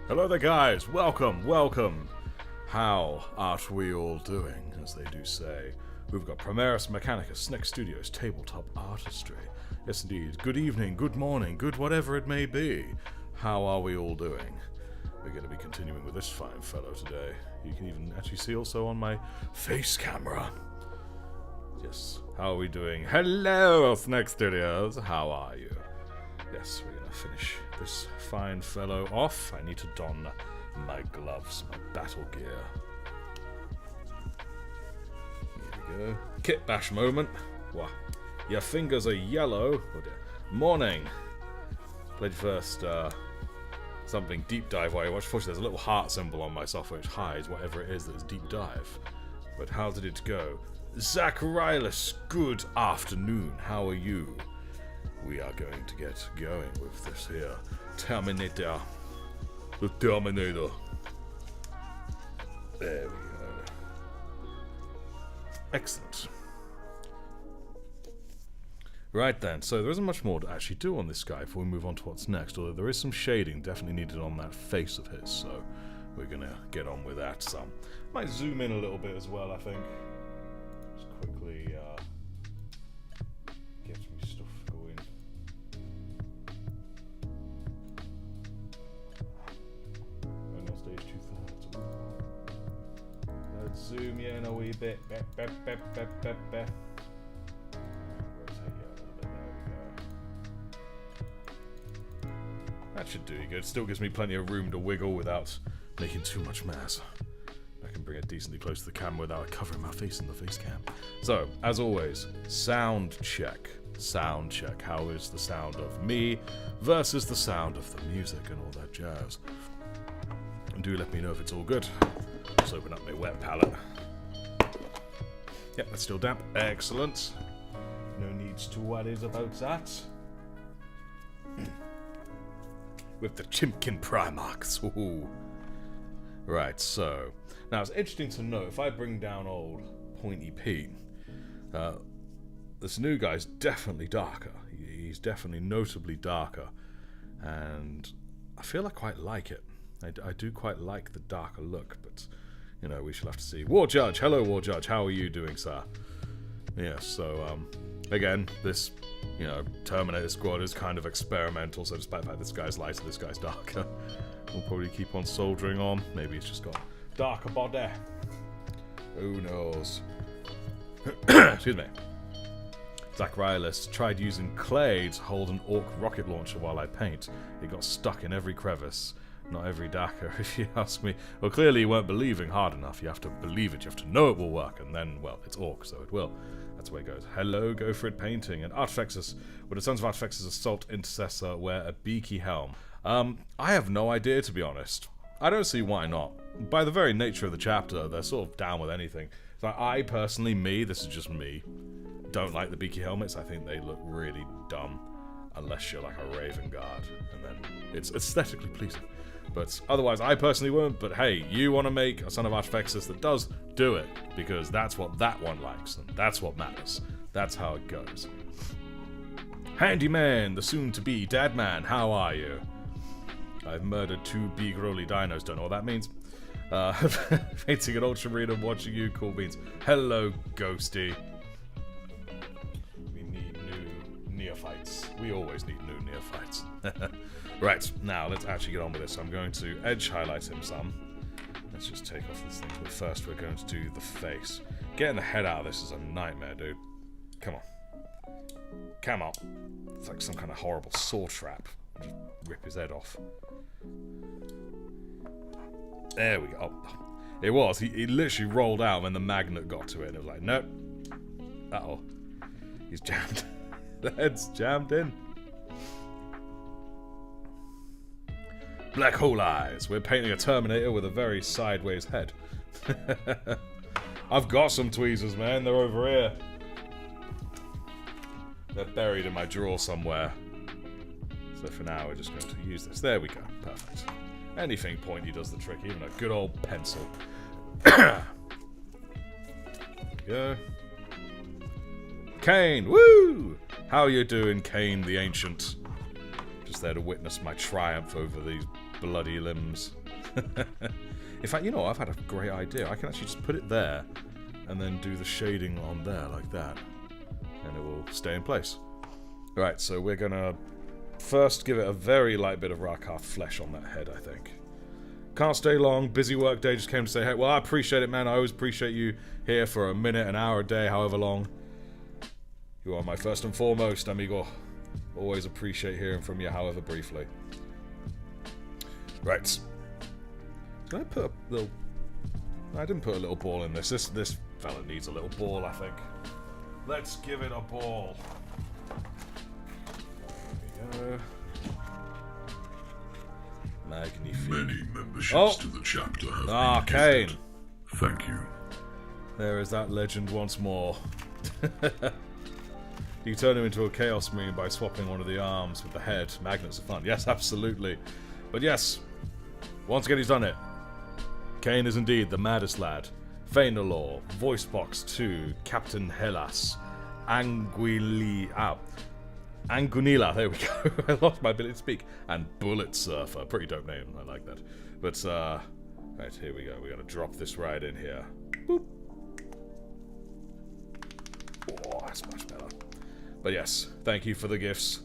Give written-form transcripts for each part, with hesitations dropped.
Hello there guys, welcome. How art we all doing, as they do say. We've got Primaris Mechanicus, Sneck Studios, Tabletop Artistry. Yes indeed, good evening, good morning, good whatever it may be. How are we all doing? We're going to be continuing with this fine fellow today. You can even actually see also on my face camera. Yes, how are we doing? Hello, Sneck Studios, how are you? Yes, we're going to finish this fine fellow off. I need to don my gloves, my battle gear. Here we go. Kit bash moment. Wow. Your fingers are yellow. Oh dear. Morning. Played first something deep dive while I watched. Fortunately, there's a little heart symbol on my software which hides whatever it is that is deep dive. But how did it go? Zacharias, good afternoon. How are you? We are going to get going with this here Terminator. The Terminator. There we go. Excellent. Right then, so there isn't much more to actually do on this guy before we move on to what's next, although there is some shading definitely needed on that face of his, so we're going to get on with that some. Might zoom in a little bit as well, I think. Just quickly get some stuff going. And on stage 2/3. Let's zoom in a wee bit. That should do you good. Still gives me plenty of room to wiggle without making too much mess. I can bring it decently close to the camera without covering my face in the face cam. So, as always, sound check. Sound check. How is the sound of me versus the sound of the music and all that jazz? And do let me know if it's all good. Let's open up my wet palette. Yep, that's still damp. Excellent. No needs to worries about that. With the Chimkin Primarchs. Ooh. Right, so now it's interesting to note if I bring down old Pointy Pete, this new guy's definitely darker. He's definitely notably darker, and I feel I quite like it. I do quite like the darker look, but you know, we shall have to see. War Judge, hello War Judge, how are you doing, sir? Yes, so again, this, you know, Terminator squad is kind of experimental, so despite the fact this guy's lighter, this guy's darker, we'll probably keep on soldiering on. Maybe he's just got darker body. Who knows? Excuse me. Zacharias tried using clay to hold an orc rocket launcher while I paint. It got stuck in every crevice. Not every darker, if you ask me. Well, clearly you weren't believing hard enough. You have to believe it. You have to know it will work, and then, well, it's orc, so it will. That's the way it goes. Hello, go for it painting. And Artifexus, with the Sons of Artifexus Assault Intercessor, wear a beaky helm. I have no idea, to be honest. I don't see why not. By the very nature of the chapter, they're sort of down with anything. So I personally, this is just me, don't like the beaky helmets. I think they look really dumb, unless you're like a Raven Guard, and then it's aesthetically pleasing. But otherwise, I personally won't. But hey, you want to make a Son of Artifexus that does, do it. Because that's what that one likes, and that's what matters. That's how it goes. Handyman, the soon-to-be dead man, how are you? I've murdered 2 big rolly dinos, don't know what that means. Painting an ultramarine and watching you, cool beans. Hello, Ghosty. We need new neophytes. We always need new neophytes. Right, now let's actually get on with this. I'm going to edge highlight him some. Let's just take off this thing. But first we're going to do the face. Getting the head out of this is a nightmare, dude. Come on. Come on. It's like some kind of horrible saw trap. I'll just rip his head off. There we go. Oh, it was. He literally rolled out when the magnet got to it. And it was like, nope. Uh-oh. He's jammed. The head's jammed in. Black hole eyes. We're painting a Terminator with a very sideways head. I've got some tweezers, man. They're over here. They're buried in my drawer somewhere. So for now, we're just going to use this. There we go. Perfect. Anything pointy does the trick, even a good old pencil. There we go. Kane, woo! How you doing, Kane the Ancient? just there to witness my triumph over these bloody limbs. In fact, you know, I've had a great idea. I can actually just put it there, and then do the shading on there like that, and it will stay in place. Right, so we're gonna first give it a very light bit of Rakar flesh on that head, I think. Can't stay long, busy work day, just came to say, hey, well, I appreciate it, man. I always appreciate you here for a minute, an hour, a day, however long. You are my first and foremost, amigo. Always appreciate hearing from you, however briefly. Right. Did I put a little... I didn't put a little ball in this. This fella needs a little ball, I think. Let's give it a ball. There we go. Magnifique. Many memberships to the chapter have been Kane. gifted. Thank you. There is that legend once more. You can turn him into a Chaos Marine by swapping one of the arms with the head. Magnets are fun. Yes, absolutely. But yes, once again he's done it. Kane is indeed the maddest lad. Fainalor, Voicebox 2, Captain Hellas, Anguilla, there we go. I lost my ability to speak. And Bullet Surfer. Pretty dope name. I like that. But, right, here we go. We gotta drop this right in here. Boop. Oh, that's much better. But yes, thank you for the gifts.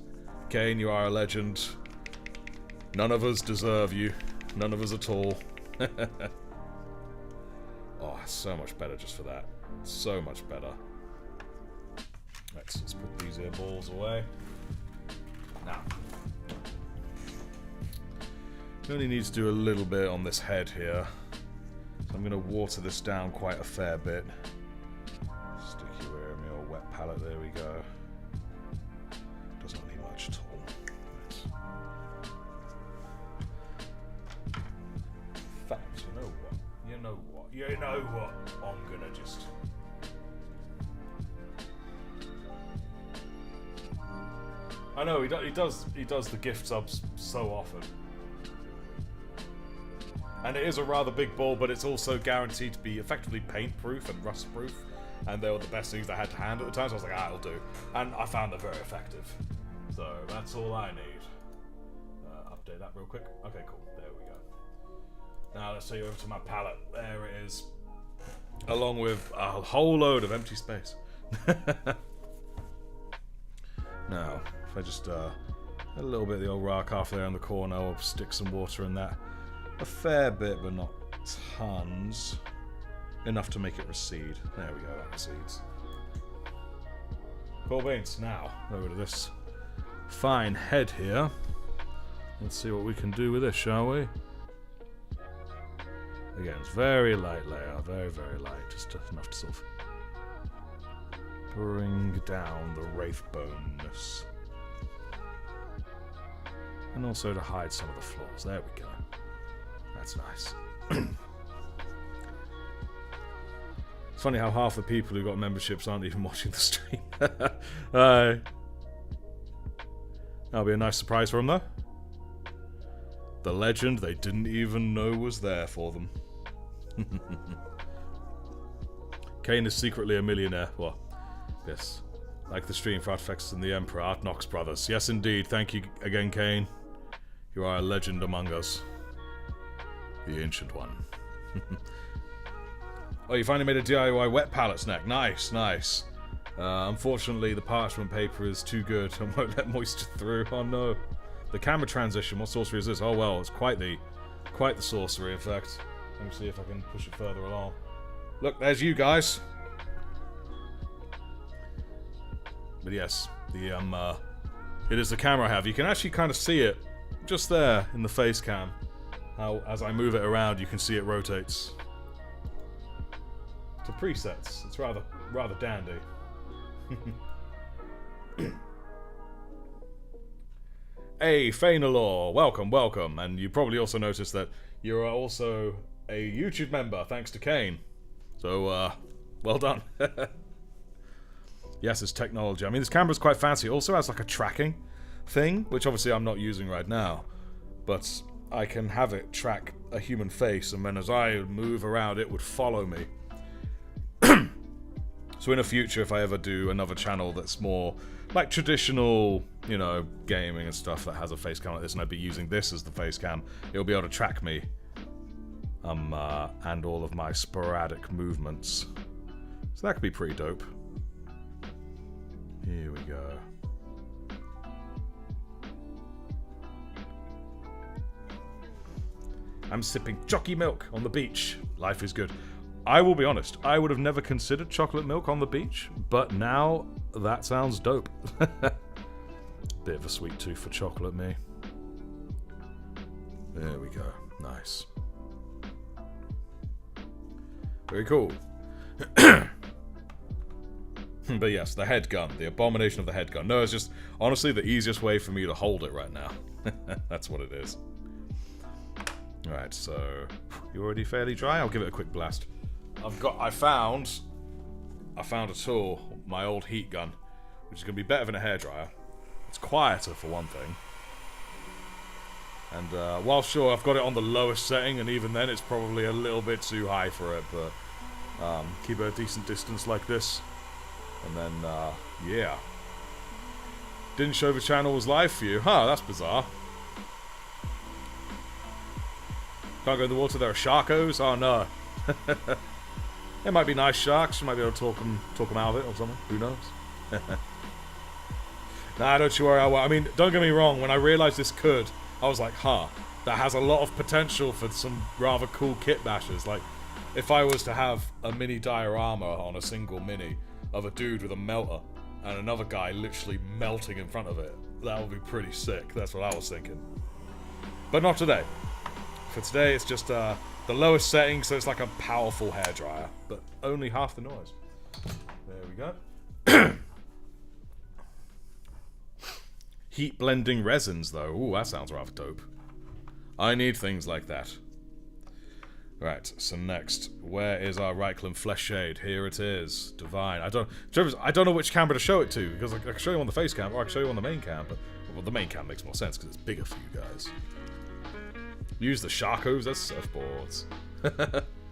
Kane, you are a legend. None of us deserve you. None of us at all. Oh, so much better just for that. So much better. Let's put these here balls away. Now. We only need to do a little bit on this head here. So I'm going to water this down quite a fair bit. Stick you where my old wet palette, there we go. Does not need much at all. In fact, you know what? I'm gonna just... I know, he does the gift subs so often. And it is a rather big ball, but it's also guaranteed to be effectively paint-proof and rust-proof. And they were the best things I had to hand at the time, so I was like, it'll do. And I found them very effective. So, that's all I need. Update that real quick. Okay, cool. There we go. Now, let's take you over to my palette. There it is. Along with a whole load of empty space. Now, if I just a little bit of the old rock off there in the corner, I'll stick some water in that. A fair bit, but not tons. Enough to make it recede. There we go, that recedes. Cool beans. Now, over to this fine head here. Let's see what we can do with this, shall we? Again, it's very light layer, very, very light, just enough to sort of bring down the wraith boneness. And also to hide some of the flaws. There we go. That's nice. It's funny how half the people who got memberships aren't even watching the stream. That'll be a nice surprise for them, though. The legend they didn't even know was there for them. Kane is secretly a millionaire. Well, yes. Like the stream for Artifacts and the Emperor, Art Knox Brothers. Yes, indeed. Thank you again, Kane. You are a legend among us. The Ancient One. Oh, you finally made a DIY wet palette snack. Nice, nice. Unfortunately, the parchment paper is too good and won't let moisture through. Oh no. The camera transition, what sorcery is this? Oh well, it's quite the sorcery, in fact. Let me see if I can push it further along. Look, there's you guys. But yes, it is the camera I have. You can actually kind of see it just there in the face cam. How, as I move it around, you can see it rotates. To presets, it's rather dandy. Hey, Fainalor, welcome. And you probably also noticed that you're also a YouTube member, thanks to Kane. So, well done. Yes, it's technology. I mean, this camera's quite fancy. It also has like a tracking thing, which obviously I'm not using right now. But I can have it track a human face, and then as I move around, it would follow me. So in the future, if I ever do another channel that's more like traditional, you know, gaming and stuff that has a face cam like this, and I'd be using this as the face cam, it'll be able to track me and all of my sporadic movements. So that could be pretty dope. Here we go. I'm sipping jockey milk on the beach. Life is good. I will be honest, I would have never considered chocolate milk on the beach, but now that sounds dope. Bit of a sweet tooth for chocolate, me. There we go. Nice. Very cool. But yes, the head gun. The abomination of the head gun. No, it's just, honestly, the easiest way for me to hold it right now. That's what it is. Alright, so... You already fairly dry? I'll give it a quick blast. I found a tool, my old heat gun, which is going to be better than a hairdryer. It's quieter, for one thing. And while sure, I've got it on the lowest setting, and even then it's probably a little bit too high for it, but keep it a decent distance like this. And then, yeah. Didn't show the channel was live for you. Huh, that's bizarre. Can't go in the water, there are sharkos? Oh no. It might be nice sharks, you might be able to talk them out of it or something, who knows? Nah, don't you worry, I mean, don't get me wrong, when I realised this could, I was like, huh, that has a lot of potential for some rather cool kit bashes. Like, if I was to have a mini diorama on a single mini of a dude with a melter and another guy literally melting in front of it, that would be pretty sick. That's what I was thinking. But not today. For today, it's just the lowest setting, so it's like a powerful hairdryer, but only half the noise. There we go. Heat blending resins, though. Ooh, that sounds rather dope. I need things like that. Right, so next, where is our Reikland Flesh Shade? Here it is. Divine. I don't know which camera to show it to, because I can show you on the face cam, or I can show you on the main cam, but well, the main cam makes more sense, because it's bigger for you guys. Use the Sharkos as surfboards.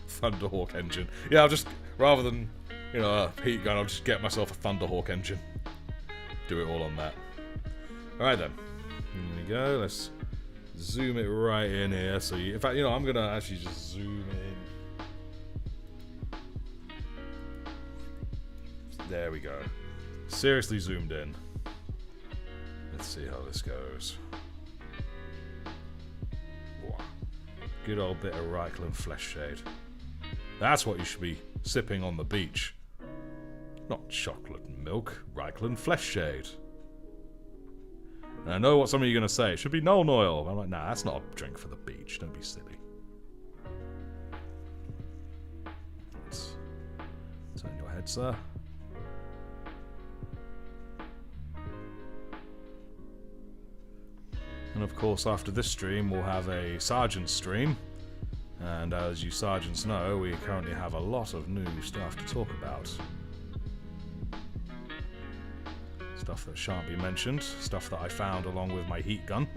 Thunderhawk engine. Yeah, I'll just, rather than, you know, a heat gun, I'll just get myself a Thunderhawk engine. Do it all on that. Alright then. Here we go. Let's zoom it right in here. So, in fact, you know, I'm going to actually just zoom in. There we go. Seriously zoomed in. Let's see how this goes. Good old bit of Reikland Flesh Shade. That's what you should be sipping on the beach. Not chocolate and milk, Reikland Flesh Shade. And I know what some of you are going to say. It should be Nolan Oil. I'm like, nah, that's not a drink for the beach. Don't be silly. Let's turn your head, sir. And of course, after this stream, we'll have a Sergeant stream. And as you Sergeants know, we currently have a lot of new stuff to talk about. Stuff that shan't be mentioned. Stuff that I found along with my heat gun.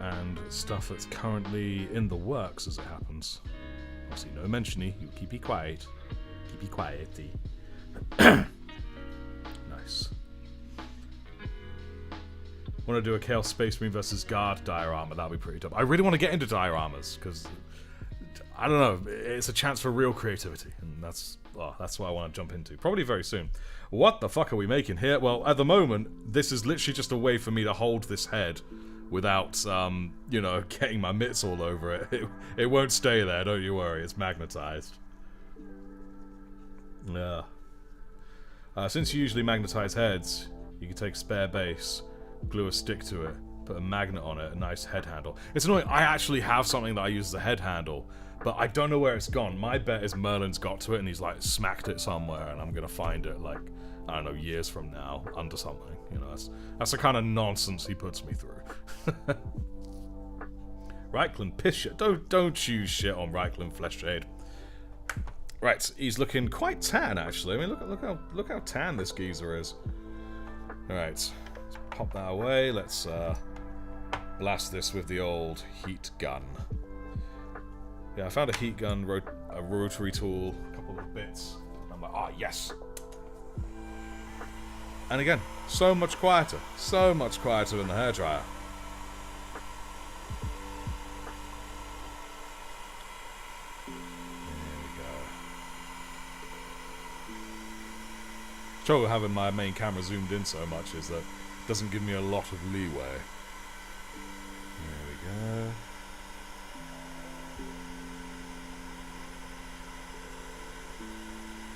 And stuff that's currently in the works as it happens. Obviously, no mention-y. You keep it quiet. Keep it quiet-y. Nice. Want to do a Chaos Space Marine versus Guard diorama. That'd be pretty dope. I really want to get into dioramas because I don't know. It's a chance for real creativity, and that's what I want to jump into. Probably very soon. What the fuck are we making here? Well, at the moment, this is literally just a way for me to hold this head without, you know, getting my mitts all over it. It won't stay there. Don't you worry. It's magnetized. Yeah. Since you usually magnetize heads, you can take spare base, glue a stick to it, put a magnet on it, a nice head handle. It's annoying, I actually have something that I use as a head handle, but I don't know where it's gone. My bet is Merlin's got to it and he's like smacked it somewhere and I'm gonna find it like, I don't know, years from now, under something. You know, that's the kind of nonsense he puts me through. Reikland, piss shit. Don't choose shit on Reikland Flesh Shade. Right, he's looking quite tan actually. I mean, look how tan this geezer is. Alright. Pop that away. Let's blast this with the old heat gun. Yeah, I found a heat gun, a rotary tool a couple all the bits. I'm like, oh, yes. And again, so much quieter than the hairdryer. Trouble with having my main camera zoomed in so much is that it doesn't give me a lot of leeway. There we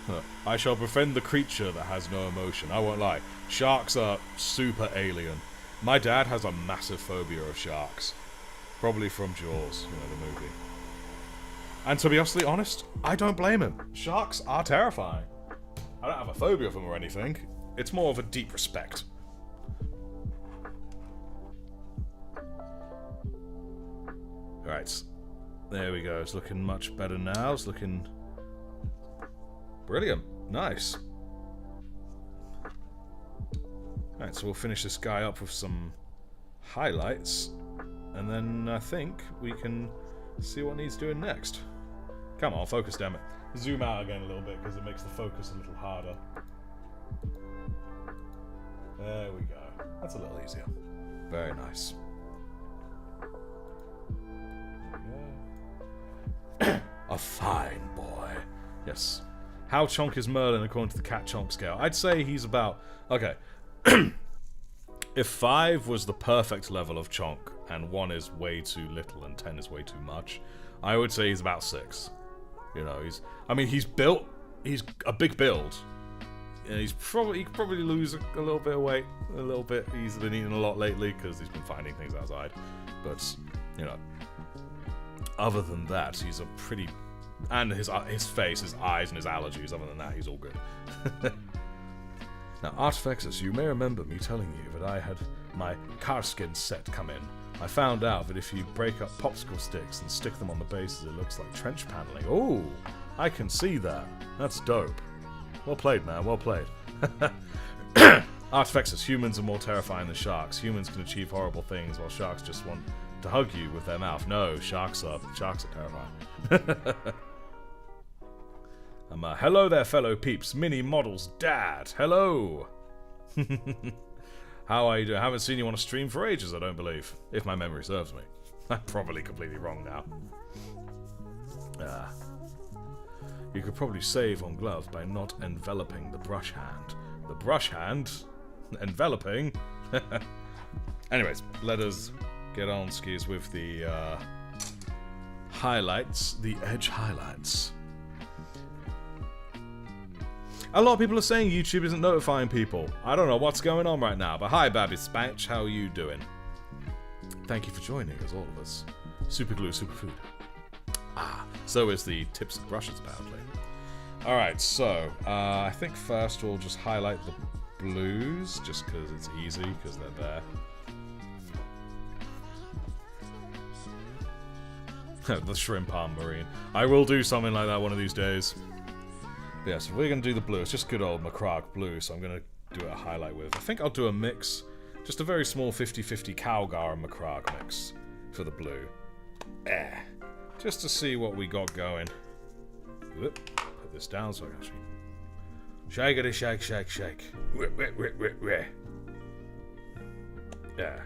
go. I shall befriend the creature that has no emotion. I won't lie. Sharks are super alien. My dad has a massive phobia of sharks. Probably from Jaws, the movie. And to be absolutely honest, I don't blame him. Sharks are terrifying. I don't have a phobia of them or anything. It's more of a deep respect. Right. There we go. It's looking much better now. It's looking brilliant. Nice. Alright, so we'll finish this guy up with some highlights. And then I think we can see what needs doing next. Come on, focus, damn it. Zoom out again a little bit because it makes the focus a little harder. There we go. That's a little easier. Very nice. A fine boy. Yes. How chonk is Merlin according to the cat chonk scale? I'd say he's about... Okay. If 5 was the perfect level of chonk, and 1 is way too little and 10 is way too much, I would say he's about 6. He's built... He's a big build. And he could probably lose a little bit of weight. A little bit. He's been eating a lot lately because he's been finding things outside. But, other than that, he's a pretty... And his face, his eyes, and his allergies. Other than that, he's all good. Now, Artifexus, you may remember me telling you that I had my Carskin set come in. I found out that if you break up popsicle sticks and stick them on the bases, it looks like trench paneling. Oh, I can see that. That's dope. Well played, man. Well played. Artifexus, humans are more terrifying than sharks. Humans can achieve horrible things, while sharks just want to hug you with their mouth. No, sharks are terrifying. Hello there, fellow peeps. Mini Models Dad. Hello. How are you doing? I haven't seen you on a stream for ages, I don't believe. If my memory serves me. I'm probably completely wrong now. You could probably save on glove by not enveloping the brush hand. The brush hand? Enveloping? Anyways, let us get on skis with the highlights. The edge highlights. A lot of people are saying YouTube isn't notifying people. I don't know what's going on right now, but hi, Babby Spanch, how are you doing? Thank you for joining us, all of us. Super glue, super food. So is the tips and brushes, apparently. Alright, so, I think first we'll just highlight the blues, just because it's easy, because they're there. The shrimp arm marine. I will do something like that one of these days. But yeah, so we're going to do the blue. It's just good old Macragge blue, so I'm going to do a highlight with. I think I'll do a mix, just a very small 50-50 Calgar and Macragge mix for the blue. Just to see what we got going. Whoop, put this down so I can actually... Shake-a-de, shake, shake, shake. Whip, whip, whip, whip, whip. Yeah.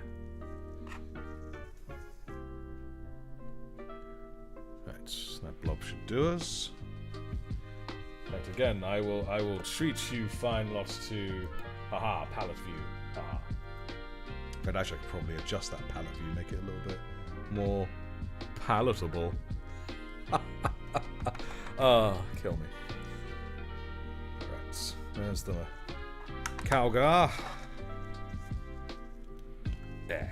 Right, so that blob should do us. Right, again, I will treat you fine lots to... Haha, palette view. Haha. But actually, I could probably adjust that palette view, make it a little bit more palatable. Kill me. Right, there's the Calgar. Yeah.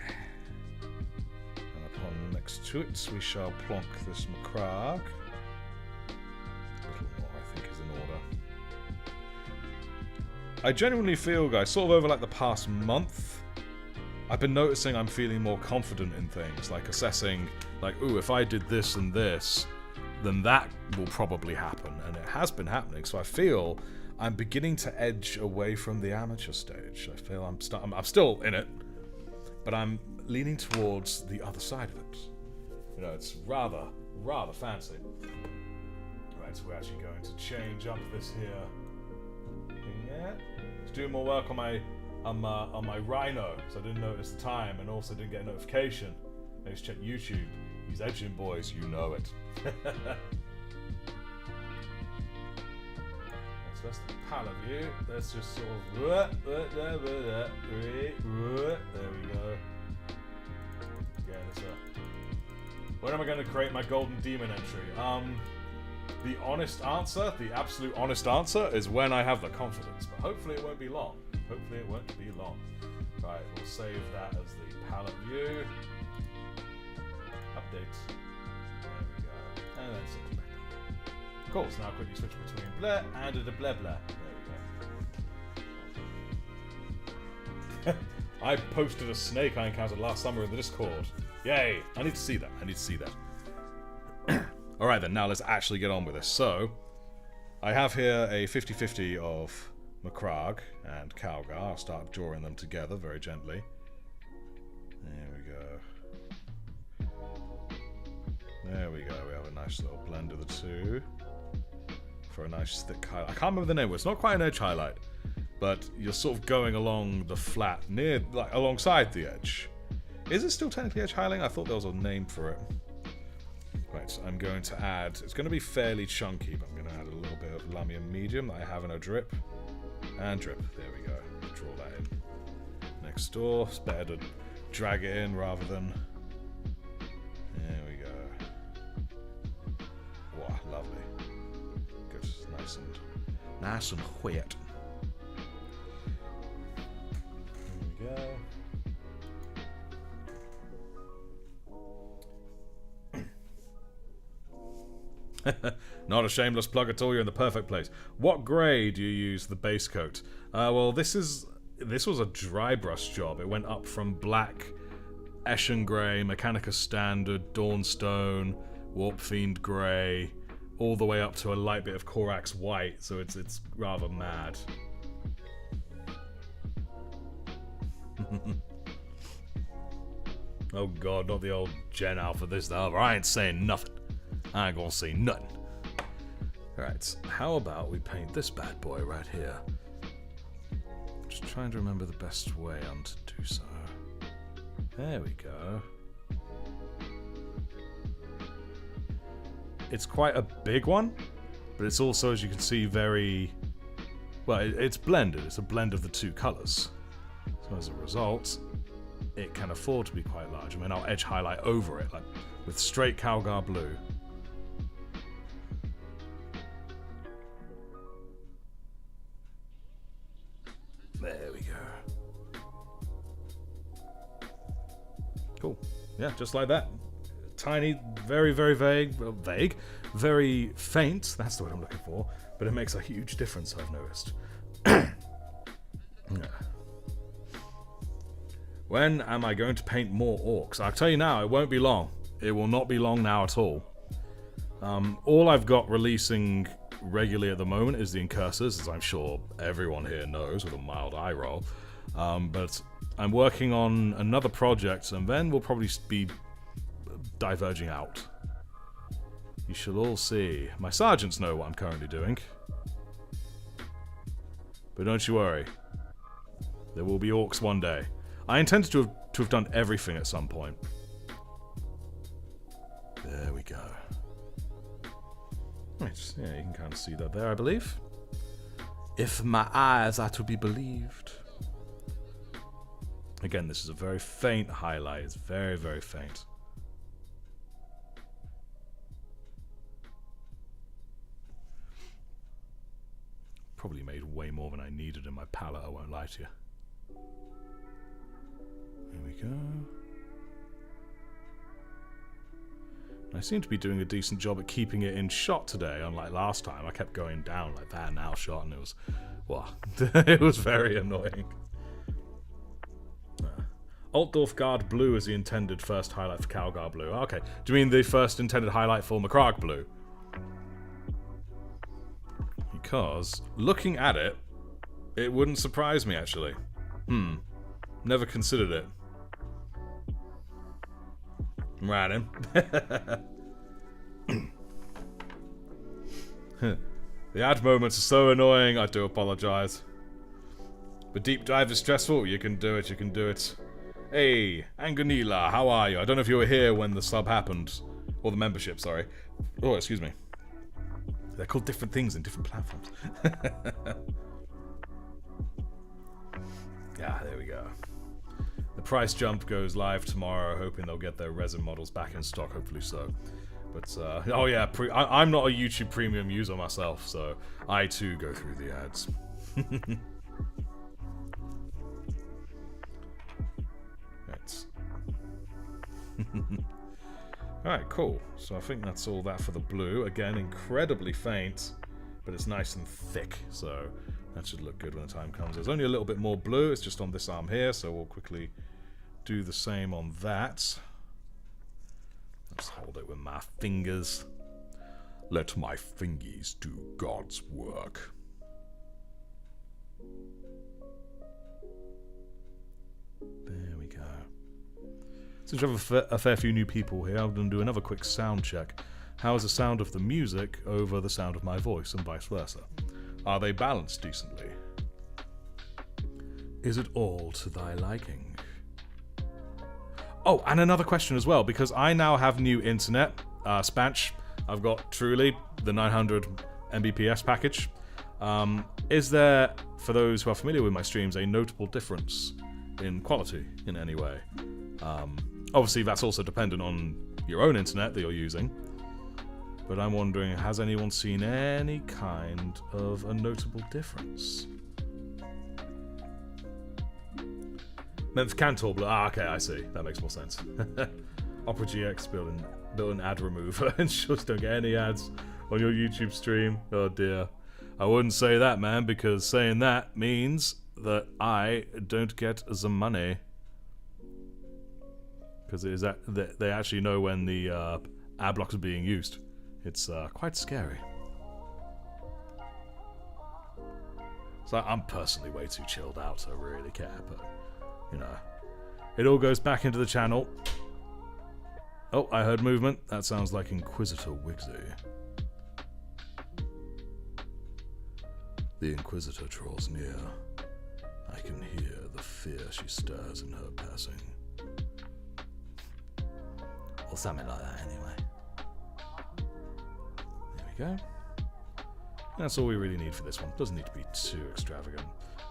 And upon next to it, we shall plonk this Macragge. I genuinely feel, guys, sort of over like the past month, I've been noticing I'm feeling more confident in things, like assessing, like, ooh, if I did this and this, then that will probably happen, and it has been happening, so I feel I'm beginning to edge away from the amateur stage. I feel I'm still in it, but I'm leaning towards the other side of it. It's rather fancy. Right, Right, so we're actually going to change up this here. Yeah. It's doing more work on my Rhino, so I didn't notice the time, and also didn't get a notification. I just checked YouTube. These edging boys, you know it. So that's the palette view. Let's just sort of there we go. Yeah, when am I going to create my golden demon entry? The honest answer, the absolute honest answer, is when I have the confidence. But hopefully it won't be long. Hopefully it won't be long. Right, we'll save that as the palette view. Update. There we go. And then switch back down. Cool, so now quickly switch between blah and a blah blah. There we go. I posted a snake I encountered last summer in the Discord. Yay! I need to see that. I need to see that. Alright then, now let's actually get on with this. So, I have here a 50-50 of Macragge and Calgar. I'll start drawing them together very gently. There we go. There we go. We have a nice little blend of the two. For a nice thick highlight. I can't remember the name. It's not quite an edge highlight. But you're sort of going along the flat, alongside the edge. Is it still technically edge highlighting? I thought there was a name for it. Right, so I'm going to add, it's going to be fairly chunky, but I'm going to add a little bit of Lamium Medium that I have in a drip. And drip, there we go. Draw that in. Next door, it's better to drag it in rather than... There we go. Wow, lovely. Good, nice and wet. There we go. Not a shameless plug at all, you're in the perfect place. What grey do you use the base coat? Well, this was a dry brush job. It went up from black, Eschen grey, Mechanica Standard, Dawnstone, Warp Fiend grey, all the way up to a light bit of Corax white, so it's rather mad. Oh god, not the old Gen Alpha this, that, other. I ain't saying nothing. I ain't gonna say nothing. Alright, how about we paint this bad boy right here? Just trying to remember the best way on to do so. There we go. It's quite a big one, but it's also, as you can see, very... Well, it's blended. It's a blend of the two colours. So as a result, it can afford to be quite large. I mean, I'll edge highlight over it, like with straight Calgar blue. There we go. Cool. Yeah, just like that. Tiny, very, very vague, well, very faint, that's the word I'm looking for, but it makes a huge difference, I've noticed. Yeah. When am I going to paint more orcs? I'll tell you now, it won't be long. It will not be long now at all. All I've got releasing regularly at the moment is the Incursors, as I'm sure everyone here knows with a mild eye roll. But I'm working on another project, and then we'll probably be diverging out. You shall all see. My sergeants know what I'm currently doing. But don't you worry. There will be orcs one day. I intended to have done everything at some point. There we go. Right, yeah, you can kind of see that there, I believe. If my eyes are to be believed. Again, this is a very faint highlight. It's very, very faint. Probably made way more than I needed in my palette, I won't lie to you. There we go. I seem to be doing a decent job at keeping it in shot today, unlike last time. I kept going down like that, now shot, and it was... Well, it was very annoying. Altdorf Guard Blue is the intended first highlight for Calgar Blue. Okay, do you mean the first intended highlight for Macragge Blue? Because, looking at it, it wouldn't surprise me, actually. Never considered it. Right in. The ad moments are so annoying, I do apologize. The deep dive is stressful, you can do it, you can do it. Hey, Angonila, how are you? I don't know if you were here when the sub happened. Or the membership, sorry. Oh, excuse me. They're called different things in different platforms. Yeah, there we go. The price jump goes live tomorrow, hoping they'll get their resin models back in stock, hopefully so. But, oh yeah, I'm not a YouTube Premium user myself, so I too go through the ads. Right. Alright, cool. So I think that's all that for the blue. Again, incredibly faint, but it's nice and thick, so that should look good when the time comes. There's only a little bit more blue, it's just on this arm here, so we'll quickly do the same on that. Let's hold it with my fingers. Let my fingies do God's work. There we go. Since we have a fair few new people here, I'm going to do another quick sound check. How is the sound of the music over the sound of my voice and vice versa? Are they balanced decently? Is it all to thy liking? Oh, and another question as well, because I now have new internet, Spanch. I've got truly the 900 Mbps package. Is there, for those who are familiar with my streams, a notable difference in quality in any way? Obviously, that's also dependent on your own internet that you're using. But I'm wondering, has anyone seen any kind of a notable difference? Memphis Cantor Blue. Ah, okay, I see. That makes more sense. Opera GX built an ad remover. Ensures don't get any ads on your YouTube stream. Oh dear. I wouldn't say that, man, because saying that means that I don't get the money. Because it is that they actually know when the ad blocks are being used. It's quite scary. So I'm personally way too chilled out to really care, but you know, it all goes back into the channel. Oh, I heard movement. That sounds like Inquisitor Wigsy. The Inquisitor draws near. I can hear the fear she stirs in her passing. Or something like that, anyway. There we go. That's all we really need for this one. Doesn't need to be too extravagant.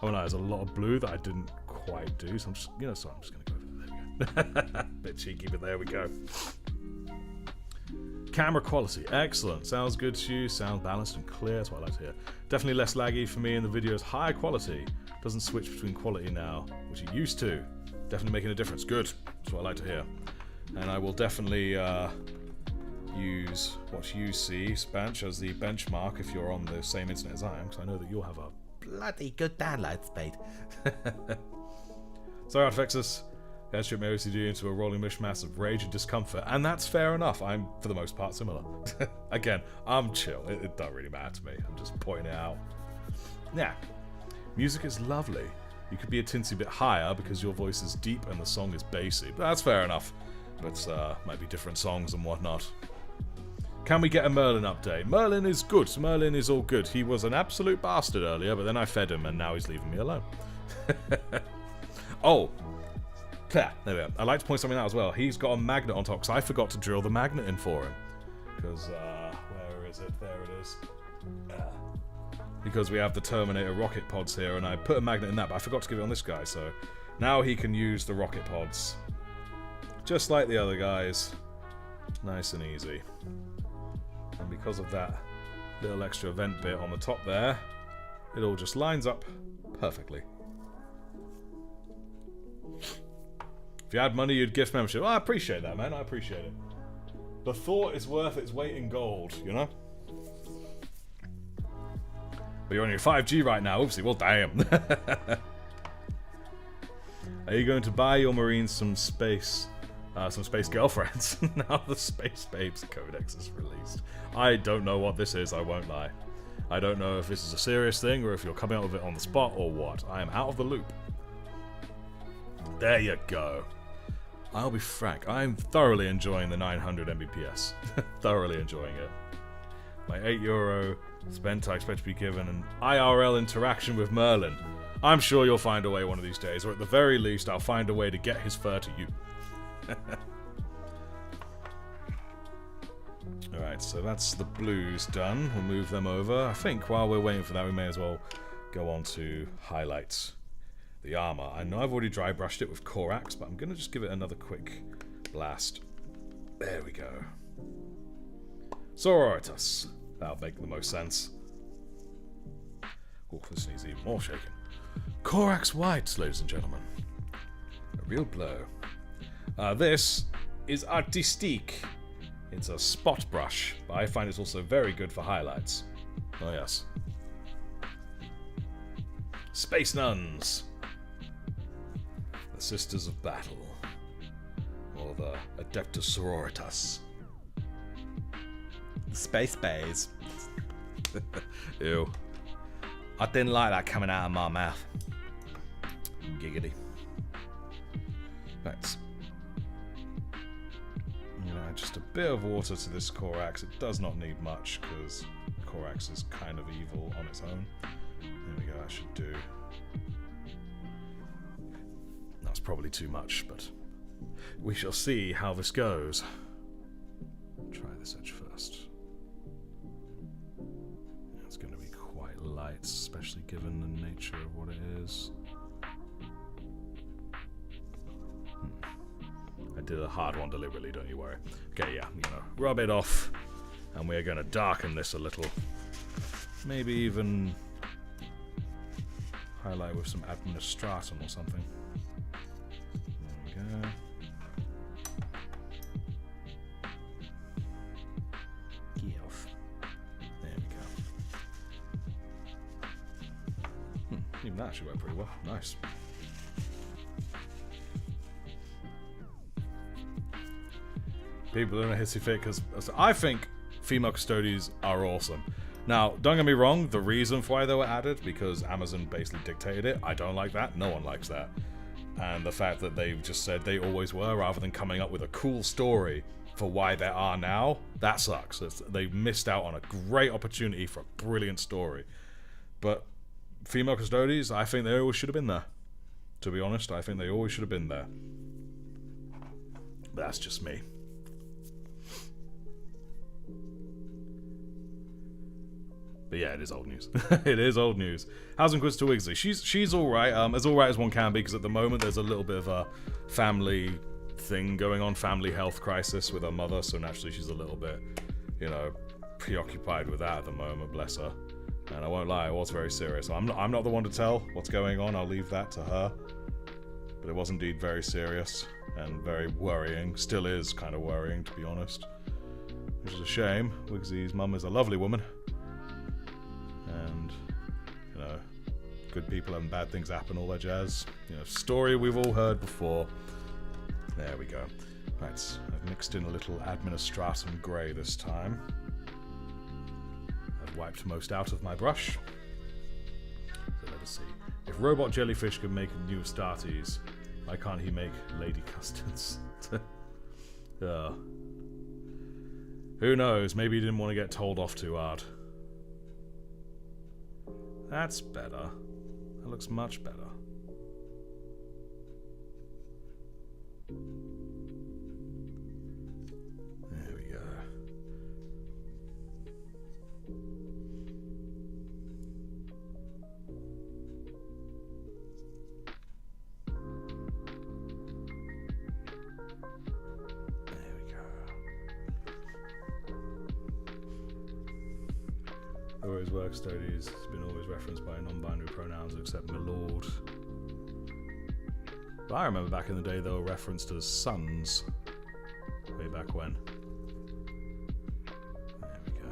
Oh no, there's a lot of blue that I didn't quite do, so I'm just, you know, so I'm just gonna go for that. There we go. Bit cheeky, but there we go. Camera quality, excellent. Sounds good to you, sound balanced and clear, that's what I like to hear. Definitely less laggy for me, and the video is high quality. Doesn't switch between quality now, which it used to. Definitely making a difference, good. That's what I like to hear. And I will definitely use what you see, Spanch, as the benchmark if you're on the same internet as I am, because I know that you'll have a bloody good download speed. Sorry, Artifexus. That should my OCD into a rolling mishmash of rage and discomfort, and that's fair enough. I'm, for the most part, similar. Again, I'm chill. It don't really matter to me. I'm just pointing it out. Yeah. Music is lovely. You could be a tinsy bit higher because your voice is deep and the song is bassy, but that's fair enough. But might be different songs and whatnot. Can we get a Merlin update? Merlin is good. Merlin is all good. He was an absolute bastard earlier, but then I fed him and now he's leaving me alone. Oh. There we go. I'd like to point something out as well. He's got a magnet on top because I forgot to drill the magnet in for him. Because, where is it? There it is. Because we have the Terminator rocket pods here and I put a magnet in that, but I forgot to give it on this guy, so now he can use the rocket pods. Just like the other guys. Nice and easy. And because of that little extra vent bit on the top there, it all just lines up perfectly. If you had money, you'd gift membership. Well, I appreciate that, man. I appreciate it. The thought is worth its weight in gold, you know? But you're on your 5G right now. Oopsie, well, damn. Are you going to buy your Marines some space girlfriends? Now the Space Babes Codex is released. I don't know what this is, I won't lie. I don't know if this is a serious thing or if you're coming out with it on the spot or what. I am out of the loop. There you go. I'll be frank, I'm thoroughly enjoying the 900 Mbps. Thoroughly enjoying it. My €8 spent, I expect to be given an IRL interaction with Merlin. I'm sure you'll find a way one of these days, or at the very least, I'll find a way to get his fur to you. Alright, so that's the blues done. We'll move them over. I think while we're waiting for that, we may as well go on to highlights. The armor. I know I've already dry brushed it with Corax, but I'm going to just give it another quick blast. There we go. Sororitas. That'll make the most sense. Oh, this needs even more shaking. Corax White, ladies and gentlemen. A real blow. This is artistique. It's a spot brush, but I find it's also very good for highlights. Oh yes. Space Nuns. The Sisters of Battle. Or the Adeptus Sororitas. Space Bays. Ew. I didn't like that coming out of my mouth. Giggity. Right. Just a bit of water to this Corax. It does not need much, because Corax is kind of evil on its own. There we go, that should do. That's probably too much, but we shall see how this goes. Try this edge first. It's going to be quite light, especially given the nature of what it is. I did a hard one deliberately, don't you worry. Okay, yeah, I'm gonna rub it off, and we're gonna darken this a little. Maybe even highlight with some administratum or something. There we go. Give. There we go. Even that should work pretty well. Nice. People are in a hissy fit because I think female custodies are awesome. Now, don't get me wrong, the reason for why they were added, because Amazon basically dictated it. I don't like that. No one likes that. And the fact that they've just said they always were, rather than coming up with a cool story for why they are now, that sucks. They missed out on a great opportunity for a brilliant story. But female custodies, I think they always should have been there. To be honest, I think they always should have been there. But that's just me. But yeah, it is old news. It is old news. How's Inquisitor to Wigsley? She's alright. As alright as one can be, because at the moment there's a little bit of a family thing going on, family health crisis with her mother, so naturally she's a little bit, you know, preoccupied with that at the moment, bless her. And I won't lie, it was very serious. I'm not the one to tell what's going on, I'll leave that to her. But it was indeed very serious and very worrying. Still is kind of worrying, to be honest. Which is a shame. Wigsy's mum is a lovely woman. And, you know, good people and bad things happen, all that jazz. You know, story we've all heard before. There we go. Right, I've mixed in a little administratum grey this time. I've wiped most out of my brush. So let us see. If Robot Jellyfish can make new Astartes, why can't he make Lady Custards? Who knows? Maybe he didn't want to get told off too hard. That's better. That looks much better. There we go. Always work studies. It's been always referenced by non-binary pronouns except my lord. But I remember back in the day they were referenced as sons. Way back when. There we go.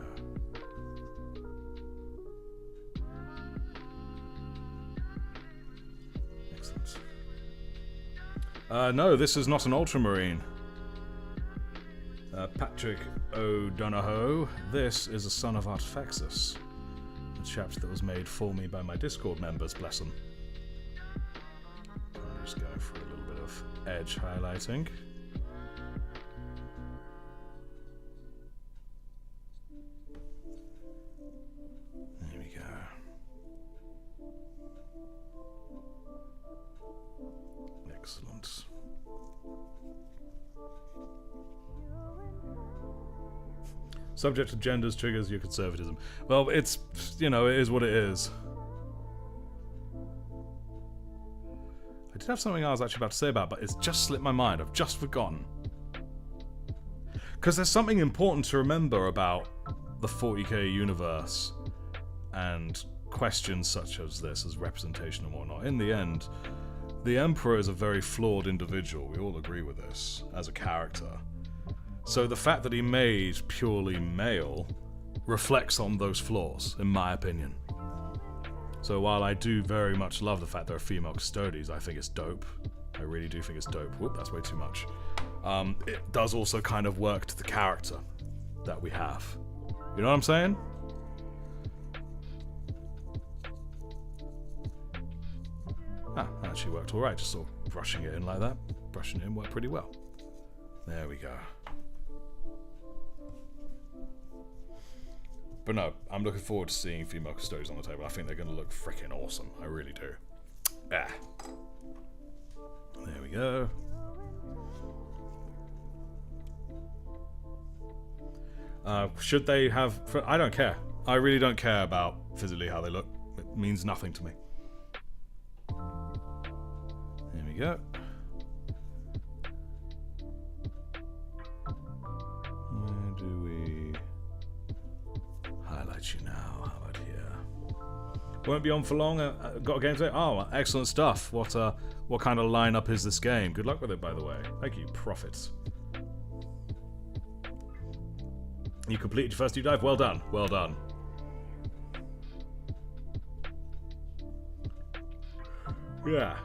Excellent. No, this is not an ultramarine. Patrick O'Donohoe. This is a son of Artifexus. A chapter that was made for me by my Discord members, bless them. I'm just going for a little bit of edge highlighting. Subject to genders triggers your conservatism. Well, it's, you know, it is what it is. I did have something I was actually about to say about, but it's just slipped my mind. I've just forgotten. Because there's something important to remember about the 40k universe and questions such as this, as representation and whatnot. In the end, the Emperor is a very flawed individual. We all agree with this, as a character. So the fact that he made purely male reflects on those flaws, in my opinion. So while I do very much love the fact there are female custodies, I think it's dope. I really do think it's dope. Whoop, that's way too much. It does also kind of work to the character that we have. You know what I'm saying? Ah, that actually worked alright, just sort of brushing it in like that. Brushing it in worked pretty well. There we go. But no, I'm looking forward to seeing female custodians on the table. I think they're going to look freaking awesome. I really do. Ah. There we go. Should they have... I don't care. I really don't care about physically how they look. It means nothing to me. There we go. Where do we highlight you now? How about here? Won't be on for long. Got a game today? Oh, excellent stuff. What kind of lineup is this game? Good luck with it, by the way. Thank you, Prophets. You completed your first deep dive? Well done. Well done. Yeah.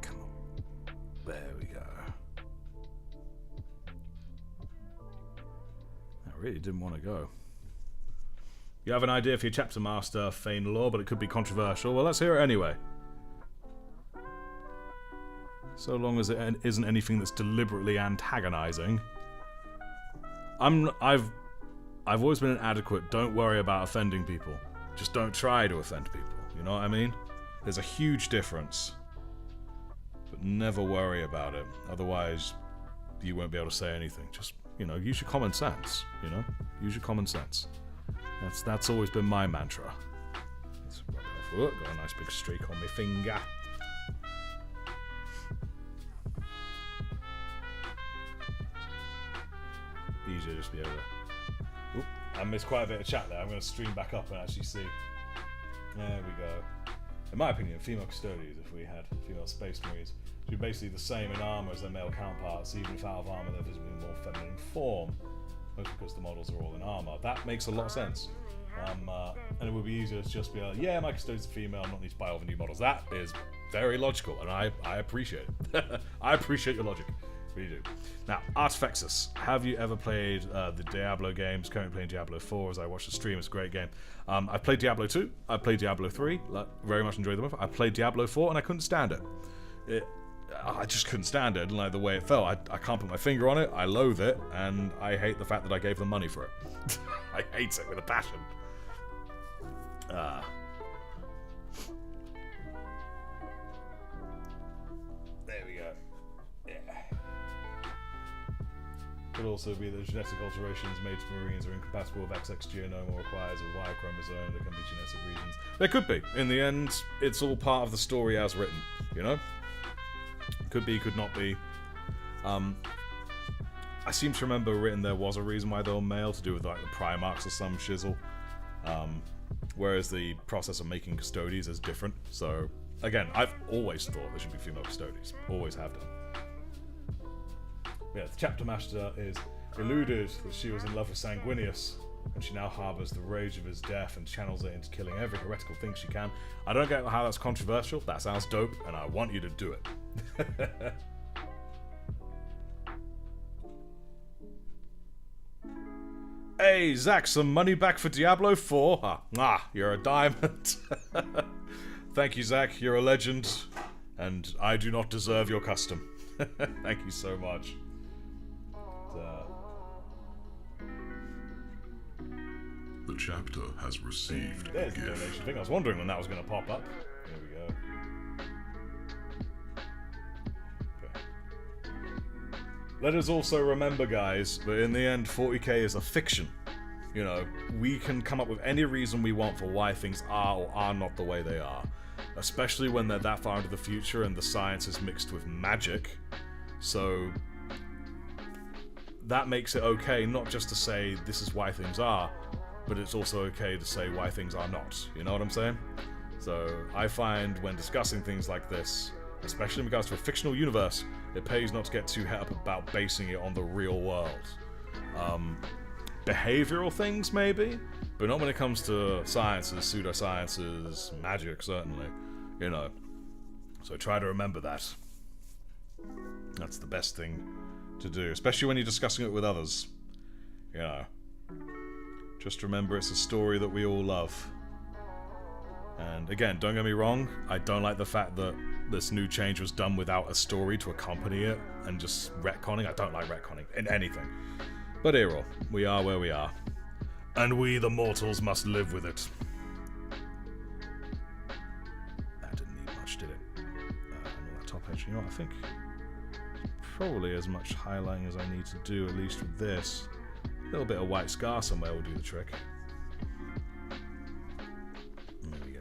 Come on. There we go. I really didn't want to go. You have an idea for your chapter master, Feign Law, but it could be controversial. Well, let's hear it anyway. So long as it isn't anything that's deliberately antagonizing. I've always been an adequate, don't worry about offending people. Just don't try to offend people. You know what I mean? There's a huge difference. But never worry about it. Otherwise, you won't be able to say anything. Just, you know, use your common sense. You know? Use your common sense. That's always been my mantra. Let's rub it off. Got a nice big streak on my finger. Easier just be able to... Oop, I missed quite a bit of chat there. I'm going to stream back up and actually see. There we go. In my opinion, female custodians, if we had female space marines, would be basically the same in armor as their male counterparts, even if out of armor they're visibly in more feminine form, mostly because the models are all in armor. That makes a lot of sense. And it would be easier to just be like, yeah, my custodian's a female, I'm not need to buy all the new models. That is very logical, and I appreciate it. I appreciate your logic. Really do. Now, Artifexus, have you ever played the Diablo games? Currently playing Diablo 4 as I watch the stream. It's a great game. I've played Diablo 2. I've played Diablo 3. Very much enjoyed them. I played Diablo 4 and I couldn't stand it. I just couldn't stand it, like the way it felt. I can't put my finger on it. I loathe it, and I hate the fact that I gave them money for it. I hate it with a passion. There we go. Yeah. Could also be that genetic alterations made to Marines are incompatible with XX genome or requires a Y chromosome. There can be genetic reasons. There could be. In the end, it's all part of the story as written, you know? Could be, could not be. I seem to remember written there was a reason why they were male, to do with like the Primarchs or some shizzle. Whereas the process of making custodies is different. So, again, I've always thought there should be female custodies. Always have done. Yeah, the chapter master is eluded that she was in love with Sanguinius, and she now harbours the rage of his death and channels it into killing every heretical thing she can. I don't get how that's controversial. That sounds dope, and I want you to do it. Hey, Zach, some money back for Diablo 4? You're a diamond. Thank you, Zach. You're a legend, and I do not deserve your custom. Thank you so much. The chapter has received a There's the gift. donation thing. I was wondering when that was going to pop up. Here we go. Okay. let us also remember, guys, that in the end, 40k is a fiction. You know, we can come up with any reason we want for why things are or are not the way they are. Especially when they're that far into the future and the science is mixed with magic. So that makes it okay not just to say this is why things are, but it's also okay to say why things are not. You know what I'm saying? So I find when discussing things like this, especially in regards to a fictional universe, it pays not to get too het up about basing it on the real world. Behavioral things, maybe, but not when it comes to sciences, pseudosciences, magic, certainly. You know. So try to remember that. That's the best thing to do, especially when you're discussing it with others. You know. Just remember it's a story that we all love. And again, don't get me wrong, I don't like the fact that this new change was done without a story to accompany it and just retconning. I don't like retconning in anything. But here, we are where we are. And we, the mortals, must live with it. That didn't need much, did it? On that top edge. You know what, I think probably as much highlighting as I need to do, at least with this. A little bit of white scar somewhere will do the trick. There we go.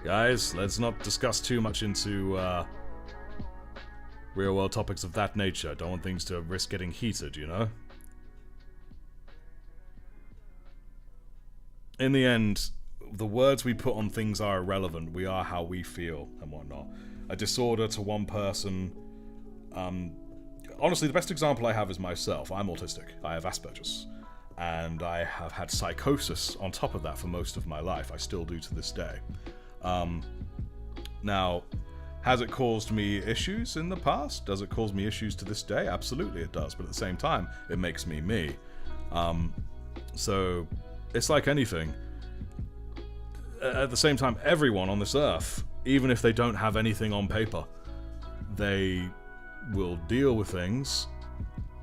Guys, let's not discuss too much into real-world topics of that nature. Don't want things to risk getting heated, you know? In the end, the words we put on things are irrelevant. We are how we feel and whatnot. A disorder to one person... honestly, the best example I have is myself. I'm autistic. I have Asperger's. And I have had psychosis on top of that for most of my life. I still do to this day. Now, has it caused me issues in the past? Does it cause me issues to this day? Absolutely it does, but at the same time, it makes me me. So, it's like anything. At the same time, everyone on this earth, even if they don't have anything on paper, they will deal with things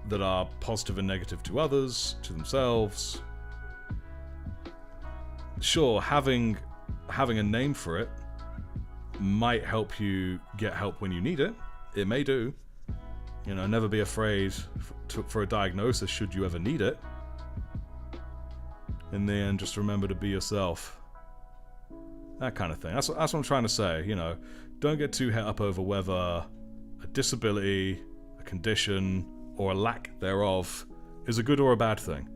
that are positive and negative to others, to themselves. Sure, having a name for it might help you get help when you need it. It may do. You know, never be afraid for a diagnosis should you ever need it. In the end, just remember to be yourself. That kind of thing. That's what I'm trying to say, you know. Don't get too het up over whether a disability, a condition, or a lack thereof is a good or a bad thing.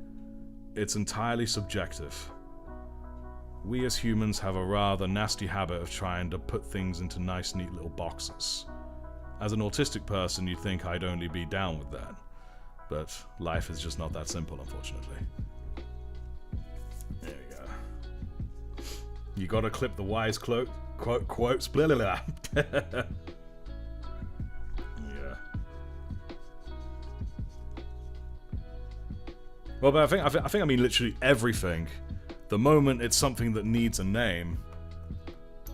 It's entirely subjective. We as humans have a rather nasty habit of trying to put things into nice, neat little boxes. As an autistic person, you'd think I'd only be down with that. But life is just not that simple, unfortunately. There we go. You gotta clip the wise quotes, blah, blah, blah. Yeah. Well, but I think I mean literally everything. The moment it's something that needs a name,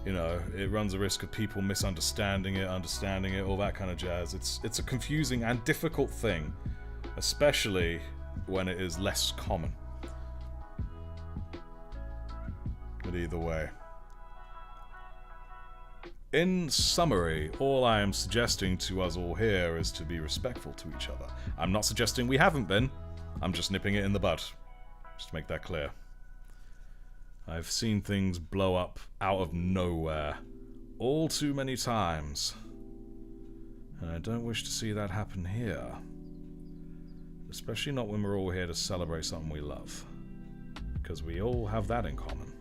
you know, it runs a risk of people misunderstanding it, understanding it, all that kind of jazz. It's a confusing and difficult thing, especially when it is less common. But either way. In summary, all I am suggesting to us all here is to be respectful to each other. I'm not suggesting we haven't been. I'm just nipping it in the bud. Just to make that clear. I've seen things blow up out of nowhere all too many times. And I don't wish to see that happen here. Especially not when we're all here to celebrate something we love. Because we all have that in common.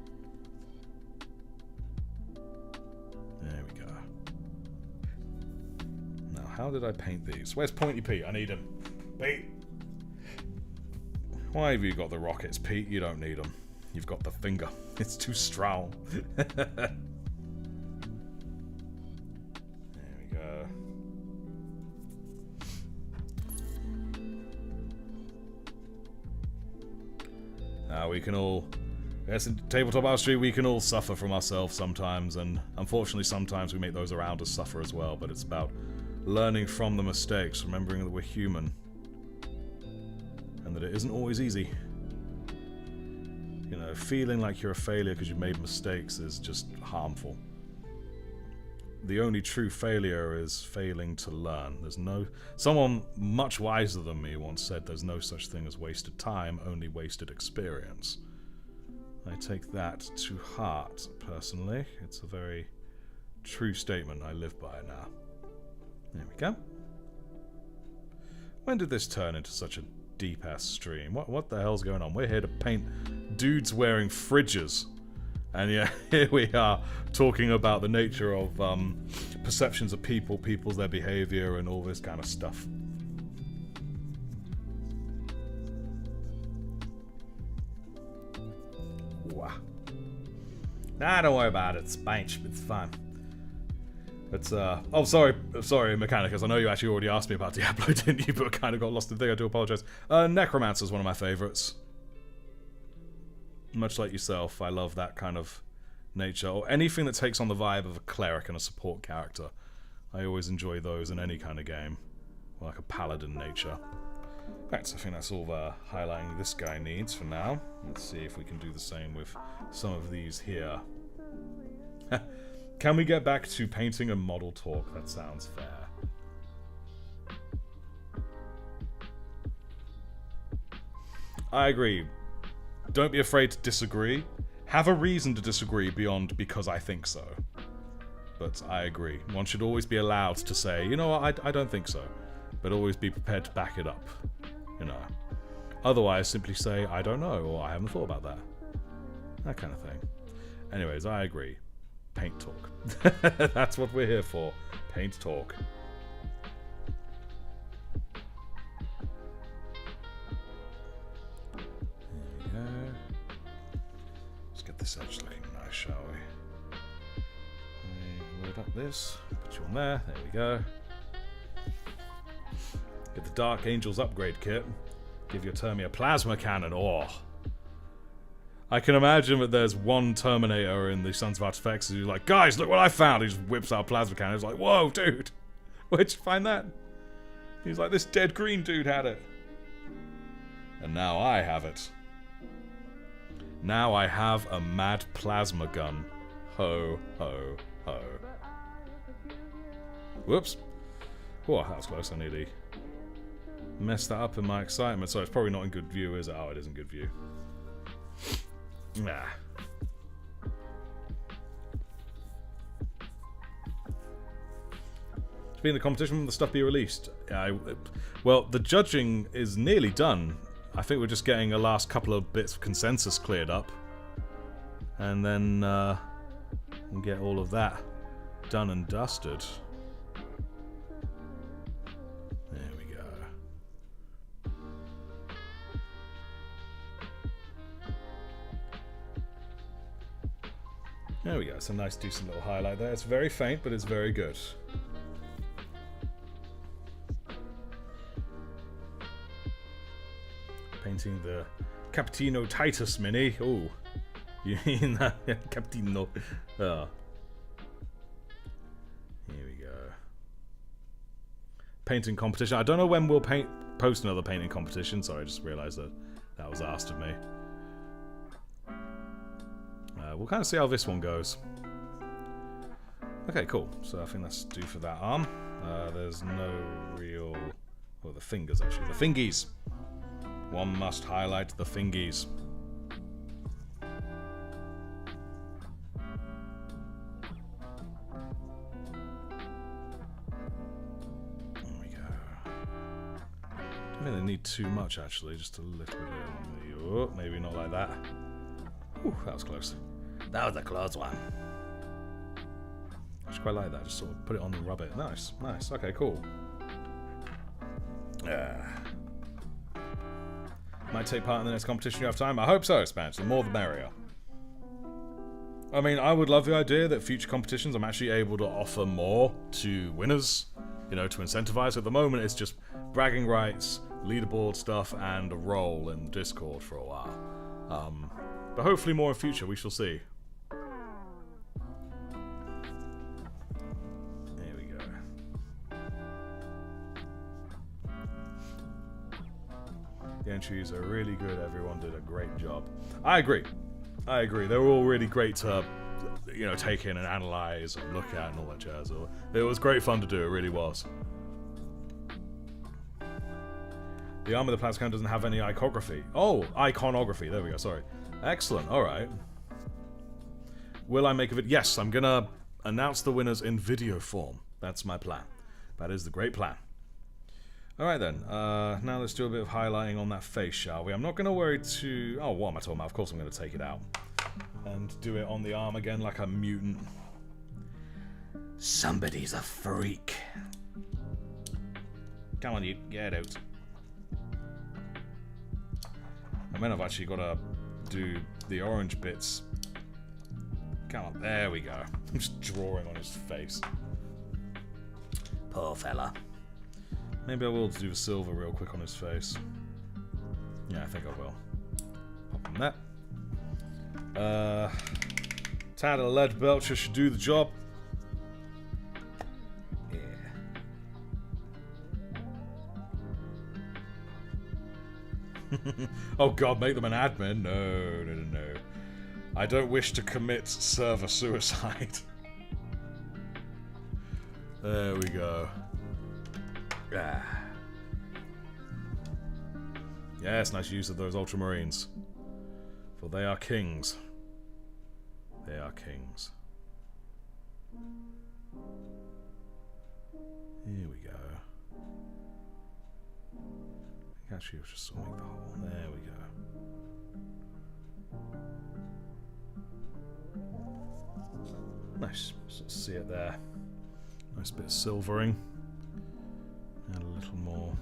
There we go. Now, how did I paint these? Where's Pointy Pete? I need him. Pete! Why have you got the rockets, Pete? You don't need them. You've got the finger. It's too strong. There we go. Now we can all... Yes, in Tabletop Artistry, we can all suffer from ourselves sometimes, and unfortunately sometimes we make those around us suffer as well, but it's about learning from the mistakes, remembering that we're human, and that it isn't always easy. You know, Feeling like you're a failure because you've made mistakes is just harmful. The only true failure is failing to learn. There's no... Someone much wiser than me once said there's no such thing as wasted time, only wasted experience. I take that to heart, personally. It's a very true statement. I live by it now. There we go. When did this turn into such a deep-ass stream? What the hell's going on? We're here to paint dudes wearing fridges. And yeah, here we are talking about the nature of perceptions of people's their behavior and all this kind of stuff. Wow. Nah, don't worry about it. It's paint. It's fine. It's oh, sorry, Mechanicus. I know you actually already asked me about Diablo, didn't you? But I kind of got lost in the thing. I do apologize. Necromancer's one of my favorites. Much like yourself, I love that kind of nature, or anything that takes on the vibe of a cleric and a support character. I always enjoy those in any kind of game, like a paladin nature. Right, so I think that's all the highlighting this guy needs for now. Let's see if we can do the same with some of these here. Can we get back to painting and model talk? That sounds fair. I agree. Don't be afraid to disagree. Have a reason to disagree beyond because I think so. But I agree. One should always be allowed to say, you know what, I don't think so. But always be prepared to back it up. You know. Otherwise, simply say, I don't know, or I haven't thought about that. That kind of thing. Anyways, I agree. Paint talk. That's what we're here for. Paint talk. This edge looking nice, shall we? Load up this, put you on there, there we go. Get the Dark Angels upgrade kit. Give your Terminator a plasma cannon, oh. I can imagine that there's one Terminator in the Sons of Artifacts who's like, guys, look what I found! He just whips out a plasma cannon, he's like, whoa, dude! Where'd you find that? He's like, this dead green dude had it. And now I have it. Now I have a mad plasma gun. Ho, ho, ho. Whoops. Oh, that was close. I nearly messed that up in my excitement. So it's probably not in good view, is it? Oh, it is in good view. Nah. Being the competition, will the stuff be released? Well, the judging is nearly done. I think we're just getting a last couple of bits of consensus cleared up. And then we'll get all of that done and dusted. There we go. There we go. It's a nice, decent little highlight there. It's very faint, but it's very good. Painting the Capitino Titus mini. Oh, you mean that? Capitino. Oh. Here we go. Painting competition. I don't know when we'll post another painting competition. Sorry, I just realised that was asked of me. We'll kind of see how this one goes. Okay, cool. So I think that's due for that arm. There's no real... Well, the fingers, actually. The fingies! One must highlight the fingies. There we go. I don't really need too much, actually. Just a little bit on the... Oh, maybe not like that. Ooh, that was close. That was a close one. I just quite like that. Just sort of put it on and rub it. Nice, nice. Okay, cool. Might take part in the next competition you have time. I hope so, Spanish. The more the merrier. I mean, I would love the idea that future competitions I'm actually able to offer more to winners, you know, to incentivize. At the moment, it's just bragging rights, leaderboard stuff, and a role in Discord for a while. But hopefully more in future, we shall see. There we go. The entries are really good. Everyone did a great job. I agree. I agree. They were all really great to, you know, take in and analyze and look at and all that jazz. It was great fun to do. It really was. The arm of the Plascon doesn't have any iconography. Oh, iconography. There we go. Sorry. Excellent. All right. Will I make a video? Yes, I'm gonna announce the winners in video form. That's my plan. That is the great plan. Alright then, now let's do a bit of highlighting on that face, shall we? I'm not going to worry too... Oh, what am I talking about? Of course I'm going to take it out. And do it on the arm again like a mutant. Somebody's a freak. Come on, you. Get out. I mean, I've actually got to do the orange bits. Come on, there we go. I'm just drawing on his face. Poor fella. Maybe I will do the silver real quick on his face. Yeah, I think I will. Pop on that. Tad of lead belcher should do the job. Yeah. Oh god, make them an admin? No, no, no, no. I don't wish to commit server suicide. There we go. Ah. Yes, nice use of those ultramarines. For they are kings. They are kings. Here we go. Actually, let's just make the hole. There we go. Nice. See it there. Nice bit of silvering. And a little more.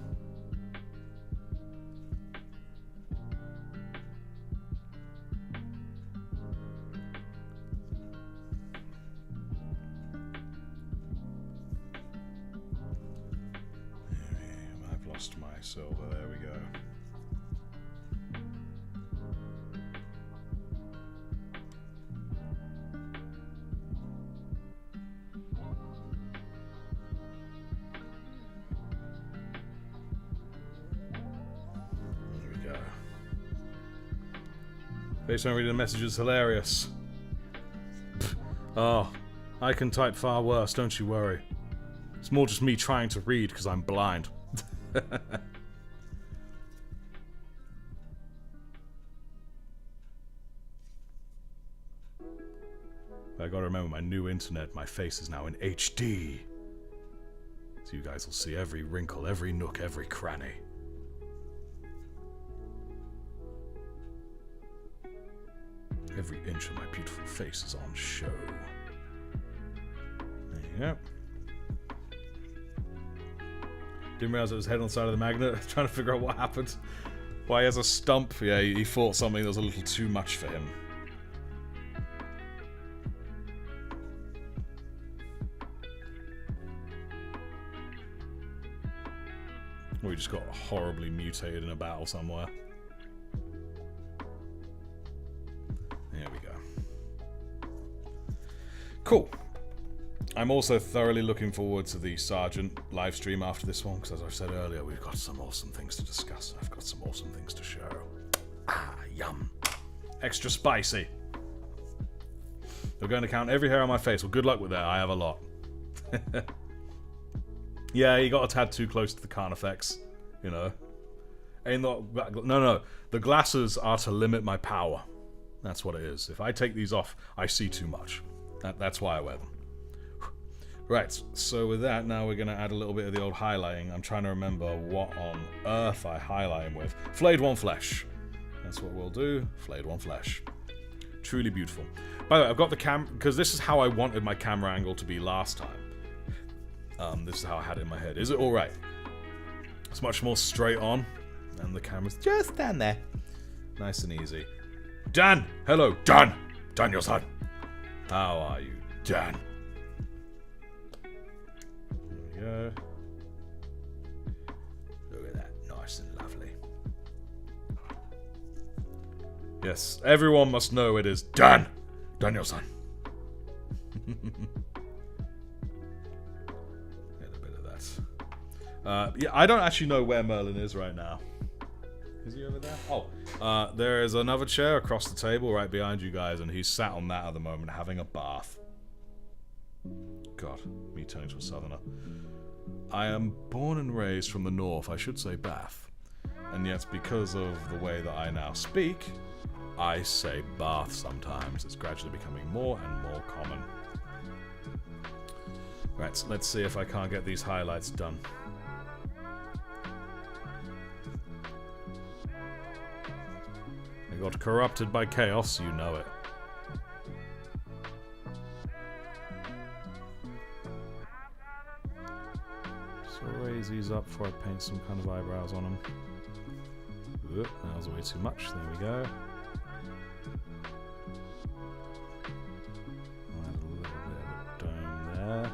I've lost my silver. There we go. Based on reading the message is hilarious. Oh, I can type far worse, don't you worry. It's more just me trying to read because I'm blind. I gotta remember my new internet, my face is now in HD. So you guys will see every wrinkle, every nook, every cranny. Every inch of my beautiful face is on show. There you go. Didn't realize it was head on the side of the magnet. Trying to figure out what happened. Why he has a stump. Yeah, he thought something that was a little too much for him. Or he just got horribly mutated in a battle somewhere. There we go. Cool. I'm also thoroughly looking forward to the Sergeant live stream after this one, because as I've said earlier, we've got some awesome things to discuss. I've got some awesome things to show. Ah, yum. Extra spicy. They're going to count every hair on my face. Well, good luck with that. I have a lot. Yeah, you got a tad too close to the Carnifex, you know. Ain't not, no. The glasses are to limit my power. That's what it is. If I take these off, I see too much. That's why I wear them. Right, so with that, now we're going to add a little bit of the old highlighting. I'm trying to remember what on earth I highlight him with. Flayed One Flesh. That's what we'll do. Flayed One Flesh. Truly beautiful. By the way, I've got the because this is how I wanted my camera angle to be last time. This is how I had it in my head. Is it alright? It's much more straight on. And the camera's just down there. Nice and easy. Dan! Hello, Dan! Dan, your son! How are you, Dan? There we go. Look at that. Nice and lovely. Yes, everyone must know it is Dan! Dan, your son. Get a bit of that. Yeah, I don't actually know where Merlin is right now. Is he over there? Oh, there is another chair across the table right behind you guys, and he's sat on that at the moment having a bath. God, me turning to a southerner. I am born and raised from the north, I should say Bath. And yet, because of the way that I now speak, I say Bath sometimes. It's gradually becoming more and more common. Right, let's see if I can't get these highlights done. I got corrupted by chaos, you know it. So raise these up before I paint some kind of eyebrows on them. Oop, that was way too much. There we go. Add a little bit of a dome there.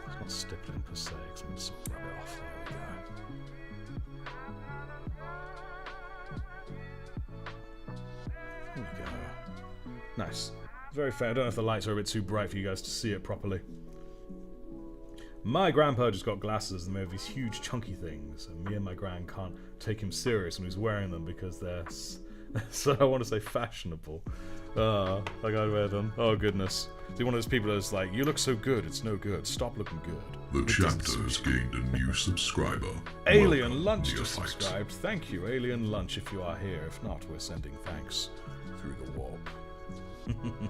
It's not stippling per se, because I'm going to sort of rub it off. There we go. Nice. Very fair. I don't know if the lights are a bit too bright for you guys to see it properly. My grandpa just got glasses and they have these huge chunky things, and me and my gran can't take him serious when he's wearing them because they're so I want to say fashionable. I gotta wear them. Oh goodness. See, one of those people that's like, you look so good, it's no good. Stop looking good. The chapter has gained a new subscriber. Alien Welcome, Lunch neophyte. just subscribed. Thank you, Alien Lunch, if you are here. If not, we're sending thanks through the warp. There you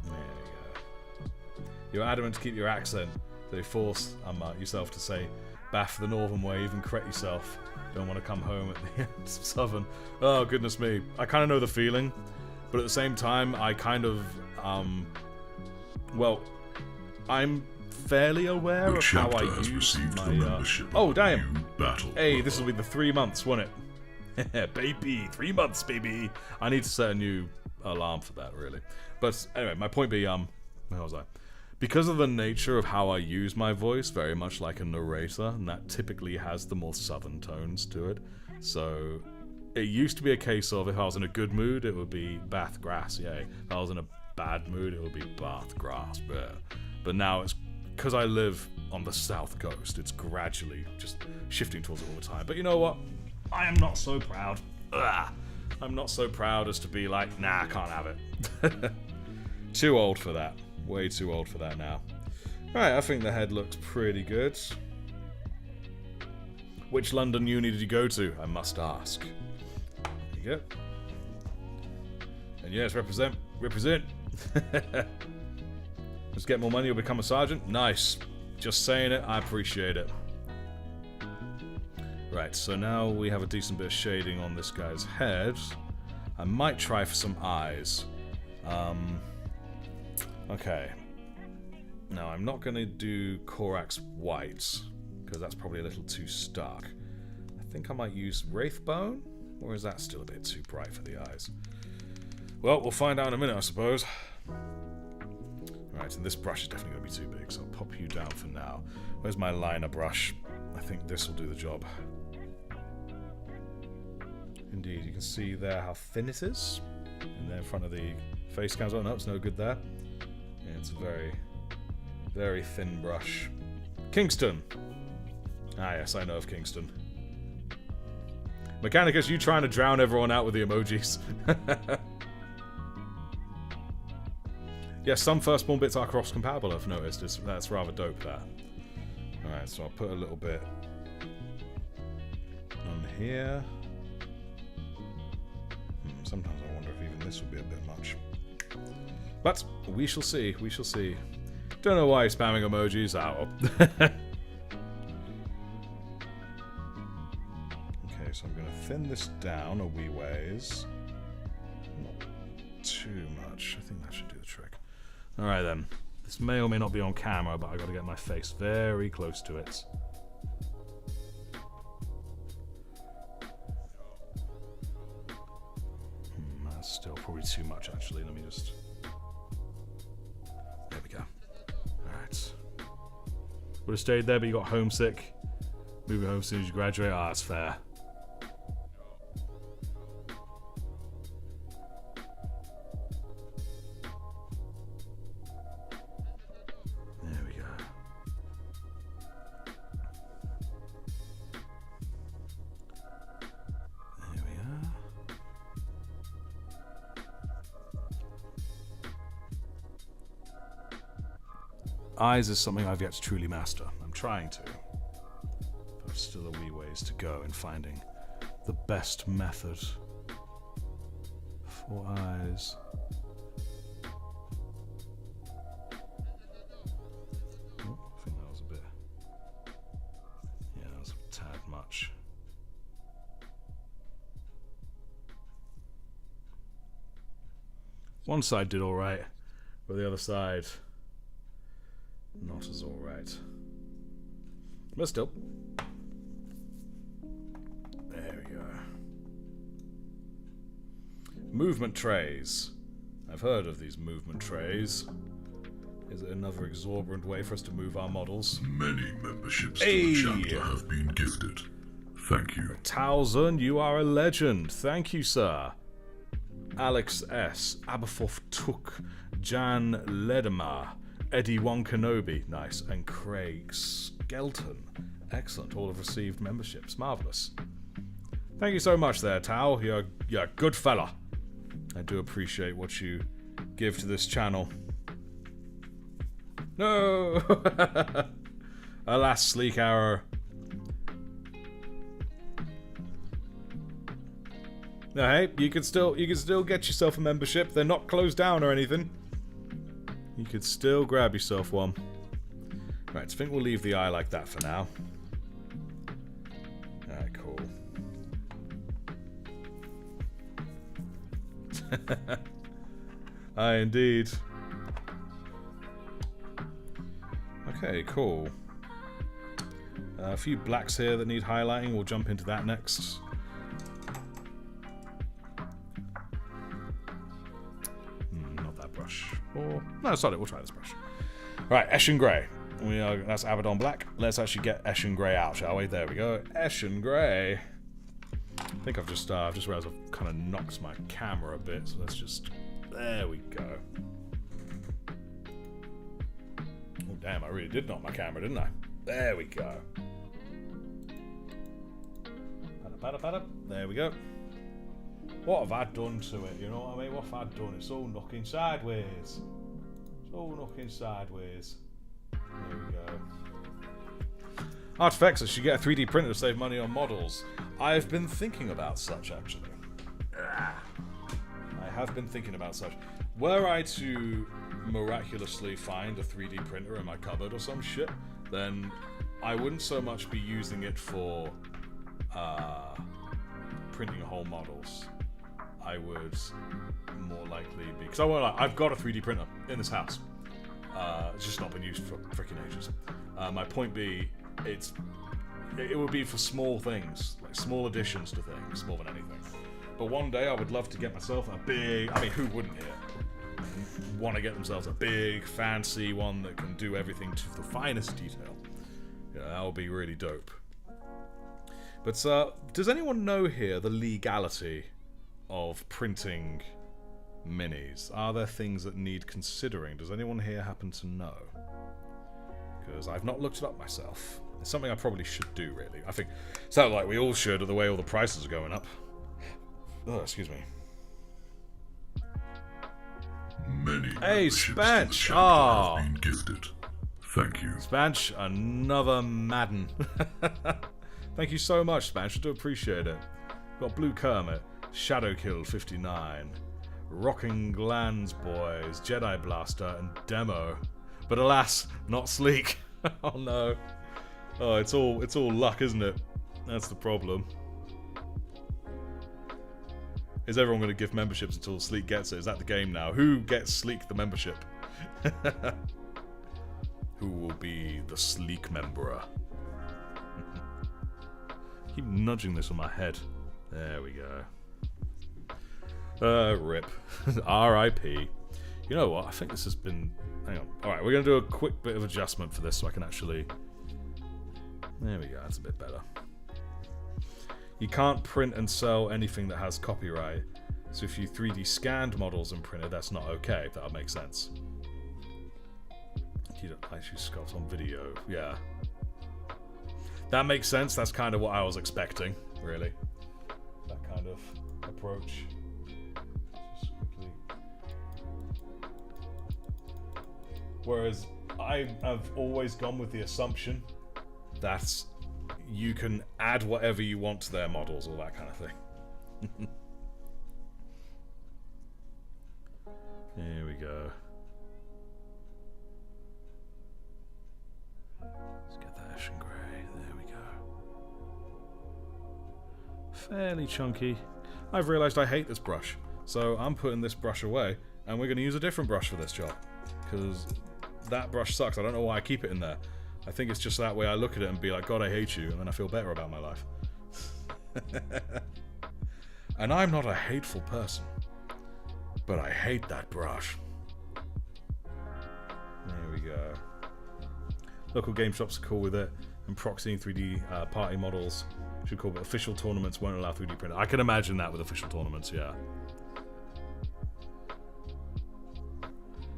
go. You're adamant to keep your accent, so you force yourself to say Bath the northern way, even correct yourself. Don't want to come home at the end of southern. Oh, goodness me. I kind of know the feeling, but at the same time, I kind of, well, I'm fairly aware of how I use my, oh, damn. Hey, this will be the 3 months, won't it? Baby, 3 months, baby. I need to set a new alarm for that, really. But anyway, my point being, where was I? Because of the nature of how I use my voice, very much like a narrator, and that typically has the more southern tones to it. So it used to be a case of if I was in a good mood, it would be Bath grass, yay. If I was in a bad mood, it would be Bath grass, bleh. But now it's because I live on the south coast, it's gradually just shifting towards it all the time. But you know what? I am not so proud. Ugh. I'm not so proud as to be like, nah, I can't have it. Too old for that. Way too old for that now. Alright, I think the head looks pretty good. Which London uni did you go to? I must ask. There you go. And yes, represent. Represent. Let's get more money, you'll become a sergeant. Nice. Just saying it, I appreciate it. Right, so now we have a decent bit of shading on this guy's head. I might try for some eyes. Okay. Now, I'm not going to do Korax White, because that's probably a little too stark. I think I might use Wraithbone, or is that still a bit too bright for the eyes? Well, we'll find out in a minute, I suppose. Right, and this brush is definitely going to be too big, so I'll pop you down for now. Where's my liner brush? I think this will do the job. Indeed, you can see there how thin it is. And then in front of the face cams, oh no, it's no good there. Yeah, it's a very, very thin brush. Kingston! Ah yes, I know of Kingston. Mechanicus, you trying to drown everyone out with the emojis. Yes, some firstborn bits are cross-compatible, I've noticed. That's rather dope, that. Alright, so I'll put a little bit on here. Sometimes I wonder if even this would be a bit much. But we shall see, we shall see. Don't know why spamming emojis out. Okay, so I'm going to thin this down a wee ways. Not too much. I think that should do the trick. Alright then. This may or may not be on camera, but I've got to get my face very close to it. That's still probably too much, actually. Let me just... There we go. Alright. Would have stayed there, but you got homesick. Moving home as soon as you graduate. Ah, that's fair. There we go. Eyes is something I've yet to truly master. I'm trying to. But there's still a wee ways to go in finding the best method for eyes. Oh, I think that was a bit... Yeah, that was a tad much. One side did alright, but the other side, not as alright. But still. There we go. Movement trays. I've heard of these movement trays. Is it another exorbitant way for us to move our models? Many memberships to the chapter have been gifted. Thank you. Towson, you are a legend. Thank you, sir. Alex S. Aberforth Took. Jan Ledemar. Eddie One Kenobi. Nice. And Craig Skelton. Excellent. All have received memberships. Marvellous. Thank you so much there, Tao. You're a good fella. I do appreciate what you give to this channel. No! Alas, Sleek Arrow. No, hey, you can still get yourself a membership. They're not closed down or anything. You could still grab yourself one. Right, I think we'll leave the eye like that for now. Alright, cool. Aye, indeed. Okay, cool. A few blacks here that need highlighting. We'll jump into that next. Not that brush. Or no, sorry, we'll try this brush. Right, Eshin Grey. That's Abaddon Black. Let's actually get Eshin Grey out, shall we? There we go. Eshin Grey. I think I've just realised I've kind of knocked my camera a bit, so let's just... There we go. Oh, damn, I really did knock my camera, didn't I? There we go. There we go. What have I done to it, you know what I mean? What have I done? It's all knocking sideways. It's all knocking sideways. There we go. Artifacts, I should get a 3D printer to save money on models. I've been thinking about such, actually. I have been thinking about such. Were I to miraculously find a 3D printer in my cupboard or some shit, then I wouldn't so much be using it for printing whole models. I would more likely be... Because I've got a 3D printer in this house. It's just not been used for freaking ages. My point being, it would be for small things, like small additions to things, more than anything. But one day I would love to get myself a big... I mean, who wouldn't here? Want to get themselves a big, fancy one that can do everything to the finest detail. Yeah, that would be really dope. But does anyone know here the legality of printing minis? Are there things that need considering? Does anyone here happen to know? Because I've not looked it up myself. It's something I probably should do, really. I think it sounds like we all should, with the way all the prices are going up. Oh, excuse me. Many hey, Spanch! Oh, have been gifted. Thank you. Spanch, another Madden. Thank you so much, Spanch. I do appreciate it. Got Blue Kermit, Shadowkill 59, Rocking Glands Boys, Jedi Blaster, and Demo. But alas, not Sleek. Oh no. Oh, it's all luck, isn't it? That's the problem. Is everyone going to give memberships until Sleek gets it? Is that the game now? Who gets Sleek the membership? Who will be the Sleek memberer? Keep nudging this on my head. There we go. Rip. R.I.P. You know what? I think this has been... Hang on. Alright, we're going to do a quick bit of adjustment for this so I can actually... There we go. That's a bit better. You can't print and sell anything that has copyright. So if you 3D scanned models and printed, that's not okay, if that would make sense. You don't actually sculpt on video. Yeah. That makes sense. That's kind of what I was expecting, really. That kind of approach. Just quickly. Whereas I have always gone with the assumption that you can add whatever you want to their models, all that kind of thing. Here we go. Let's get that Ashen Grey. There we go. Fairly chunky. I've realised I hate this brush, so I'm putting this brush away, and we're going to use a different brush for this job, because that brush sucks. I don't know why I keep it in there. I think it's just that way I look at it and be like, God, I hate you, and then I feel better about my life. And I'm not a hateful person, but I hate that brush. There we go. Local game shops are cool with it, and proxying 3D party models should call it. Official tournaments won't allow 3D print. I can imagine that with official tournaments, yeah.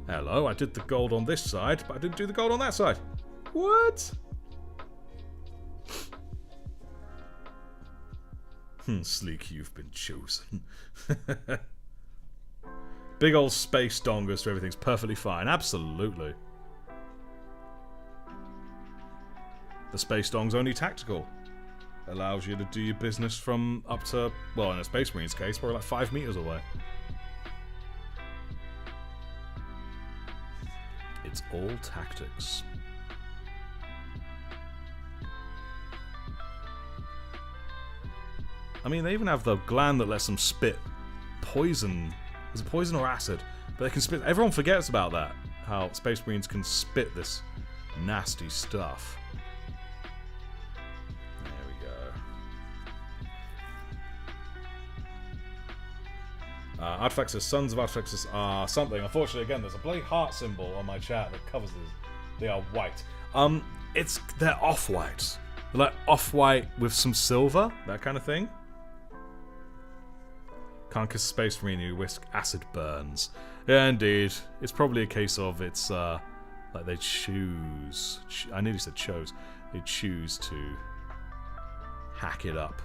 Hello, I did the gold on this side, but I didn't do the gold on that side. What? Sleek, you've been chosen. Big old space dongers so everything's perfectly fine. Absolutely. The space dong's only tactical. Allows you to do your business from up to, well, in a Space Marine's case, we're like 5 meters away. It's all tactics. I mean, they even have the gland that lets them spit poison. Is it poison or acid? But they can spit. Everyone forgets about that. How Space Marines can spit this nasty stuff. There we go. Artifacts as Sons of Artifacts are something. Unfortunately, again, there's a bloody heart symbol on my chat that covers this. They are white. They're off-white. They're like off-white with some silver, that kind of thing. Can't kiss a Space Marine, you risk acid burns. Yeah, indeed. It's probably a case of it's, like they choose... I nearly said chose. They choose to hack it up.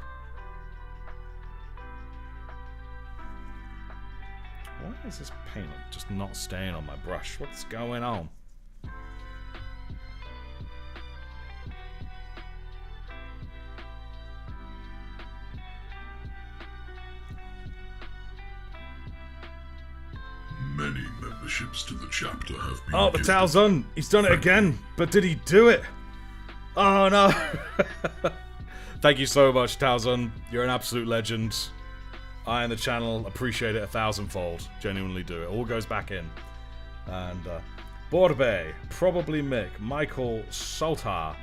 Why is this paint just not staying on my brush? What's going on? Many memberships to the chapter have been Oh, the Talzun! He's done it again! But did he do it? Oh no! Thank you so much, Talzun. You're an absolute legend. I and the channel appreciate it 1,000-fold. Genuinely do. It all goes back in. And, Borbe, Probably Mick, Michael Soltar,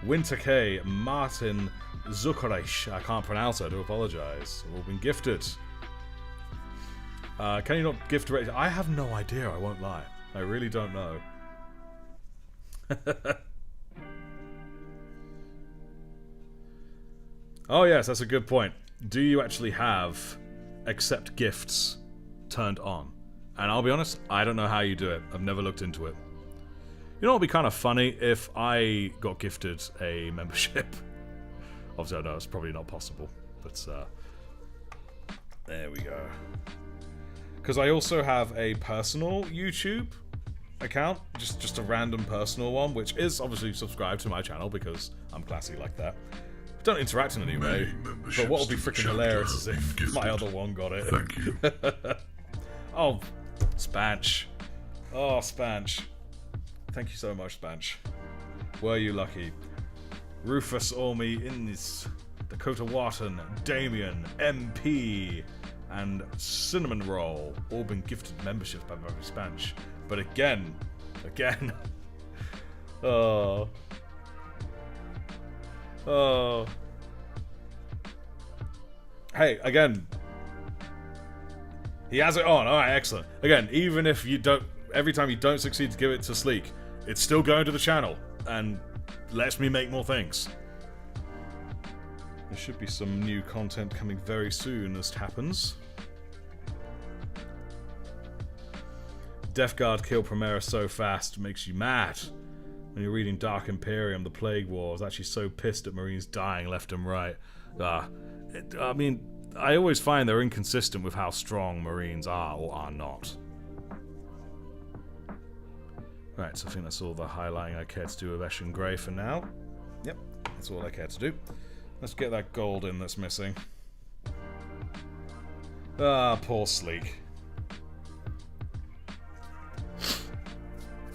Winter K, Martin Zukoresh. I can't pronounce it, I do apologise. All been gifted. Can you not gift rate? I have no idea, I won't lie. I really don't know. Oh yes, that's a good point. Do you actually have accept gifts turned on? And I'll be honest, I don't know how you do it. I've never looked into it. You know what would be kind of funny if I got gifted a membership? Obviously I know it's probably not possible, but there we go. Because I also have a personal YouTube account, just a random personal one, which is obviously subscribed to my channel because I'm classy like that. I don't interact in any way, but what would be freaking hilarious is if my other one got it. Thank you. Oh, Spanch. Oh, Spanch. Thank you so much, Spanch. Were you lucky? Rufus Orme, Innis, Dakota Wharton, Damien, MP, and Cinnamon Roll, all been gifted memberships by Bobby Spanch. But again, oh. Hey, again, he has it on. Alright, excellent. Again, even if you don't, every time you don't succeed to give it to Sleek, it's still going to the channel and lets me make more things. There should be some new content coming very soon as it happens. Death Guard kill Primera so fast makes you mad. When you're reading Dark Imperium, the Plague War, I was actually so pissed at Marines dying left and right. I mean, I always find they're inconsistent with how strong Marines are or are not. Right, so I think that's all the highlighting I care to do with Esh and Grey for now. Yep, that's all I care to do. Let's get that gold in that's missing. Ah, poor Sleek.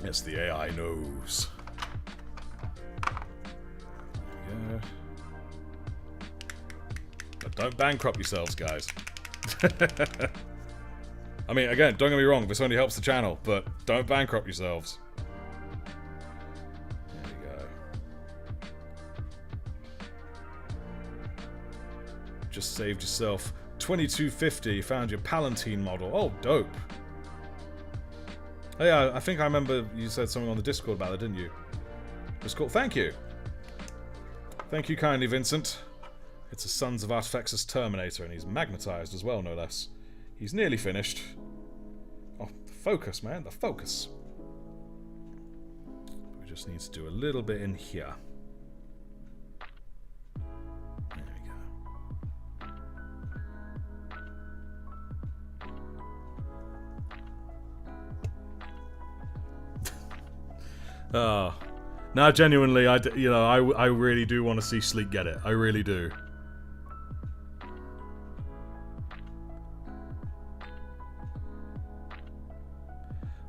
Yes, the AI knows. There we go. But don't bankrupt yourselves, guys. I mean, again, don't get me wrong, this only helps the channel, but don't bankrupt yourselves. There we go. Just saved yourself $22.50, found your Palatine model. Oh, dope. Oh yeah, I think I remember you said something on the Discord about it, didn't you? That's cool. Thank you. Thank you kindly, Vincent. It's a Sons of Artifexis Terminator, and he's magnetized as well, no less. He's nearly finished. Oh, the focus, man, the focus. We just need to do a little bit in here. There we go. Oh. Now, genuinely, I really do want to see Sleek get it. I really do.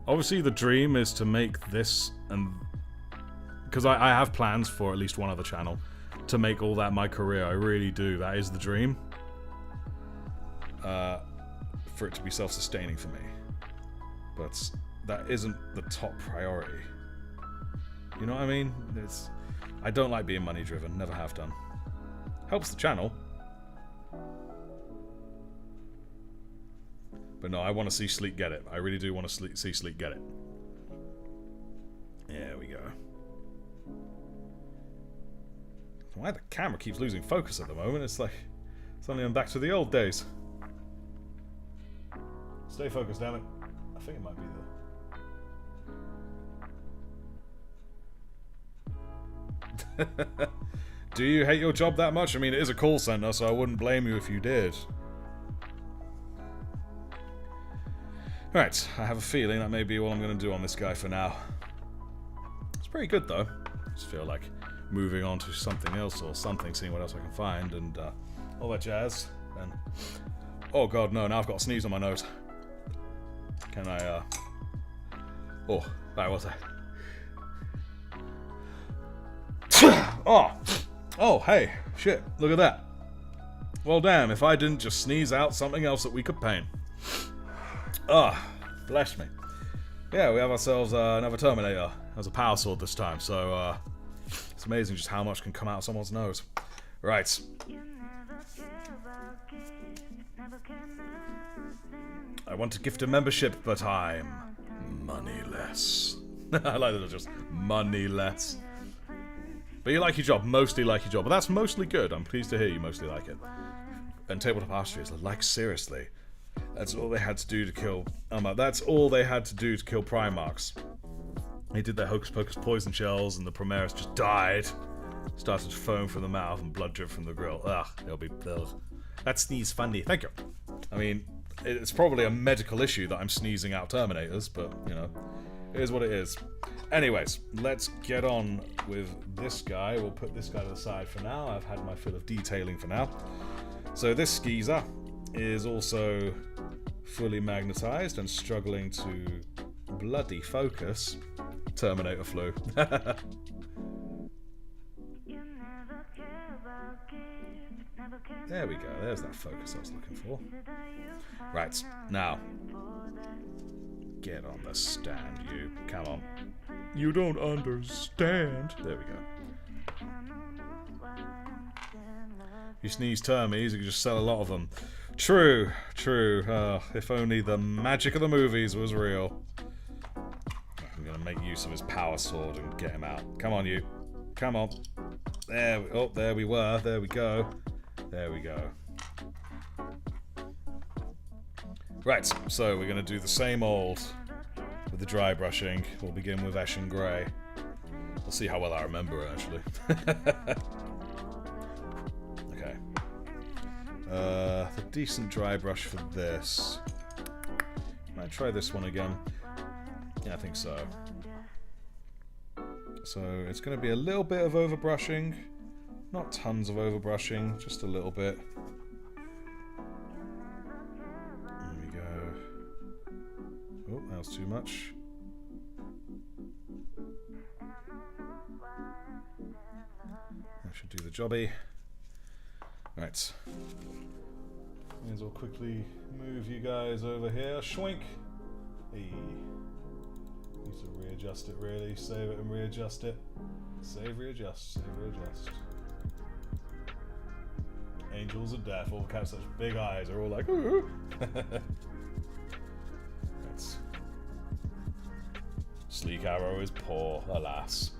Obviously, the dream is to make this, and because I have plans for at least one other channel to make all that my career. I really do. That is the dream. For it to be self-sustaining for me, but that isn't the top priority. You know what I mean? I don't like being money-driven. Never have done. Helps the channel. But no, I want to see Sleek get it. I really do want to see Sleek get it. There we go. Why the camera keeps losing focus at the moment? It's like suddenly I'm back to the old days. Stay focused, damn it. I think it might be the... Do you hate your job that much? I mean, it is a call center, so I wouldn't blame you if you did. Right, I have a feeling that may be all I'm going to do on this guy for now. It's pretty good, though. I just feel like moving on to something else or something, seeing what else I can find, and all that jazz. And oh god, no, now I've got a sneeze on my nose. Can I, oh, that was it. Oh, hey, shit, look at that. Well, damn, if I didn't just sneeze out something else that we could paint. Bless me. Yeah, we have ourselves another Terminator. As a power sword this time, so it's amazing just how much can come out of someone's nose. Right. I want to gift a membership, but I'm moneyless. I like that it's just moneyless. But you like your job, mostly like your job. But that's mostly good. I'm pleased to hear you mostly like it. And Tabletop Archery is like, seriously. That's all they had to do to kill... that's all they had to do to kill Primarchs. They did their Hocus Pocus poison shells and the Primaris just died. Started to foam from the mouth and blood drip from the grill. Ugh, it'll be... Ugh. That sneeze funny. Thank you. I mean, it's probably a medical issue that I'm sneezing out Terminators, but, you know, it is what it is. Anyways, let's get on with this guy. We'll put this guy to the side for now. I've had my fill of detailing for now. So this skeezer is also fully magnetized and struggling to bloody focus. Terminator flu. There we go. There's that focus I was looking for. Right, now. Get on the stand, you. Come on. You don't understand. There we go. You sneeze termies, you can just sell a lot of them. True, true. If only the magic of the movies was real. I'm gonna make use of his power sword and get him out. Come on, you. Come on. There. Oh, there we were. There we go. There we go. Right, so we're gonna do the same old with the dry brushing. We'll begin with Esh and Grey. We'll see how well I remember it, actually. Okay. A decent dry brush for this. Might try this one again. Yeah, I think so. So it's going to be a little bit of overbrushing. Not tons of overbrushing, just a little bit. There we go. Oh, that was too much. That should do the jobby. Right. May as well quickly move you guys over here. Schwink! Hey. Need to readjust it really. Save it and readjust it. Save, readjust, save, readjust. Angels of death all have such big eyes. They're all like, ooh. Right. Sleek arrow is poor, alas.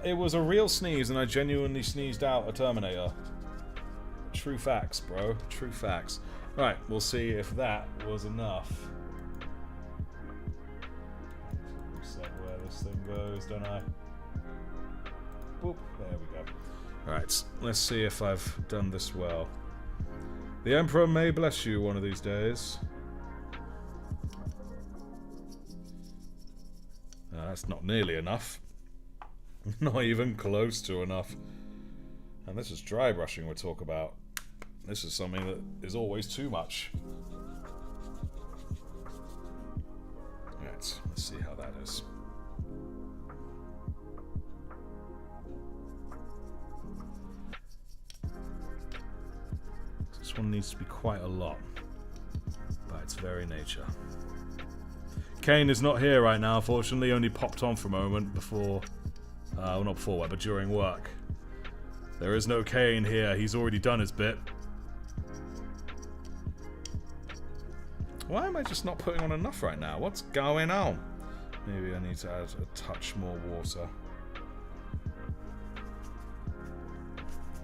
It was a real sneeze, and I genuinely sneezed out a Terminator. True facts, bro. True facts. Right, we'll see if that was enough. Reset where this thing goes, don't I? Boop, there we go. Alright, let's see if I've done this well. The Emperor may bless you one of these days. That's not nearly enough. Not even close to enough. And this is dry brushing we'll talk about. This is something that is always too much. Right, let's see how that is. This one needs to be quite a lot, by its very nature. Kane is not here right now, unfortunately. Only popped on for a moment before... well, not before work, but during work. There is no Kane here. He's already done his bit. Why am I just not putting on enough right now? What's going on? Maybe I need to add a touch more water.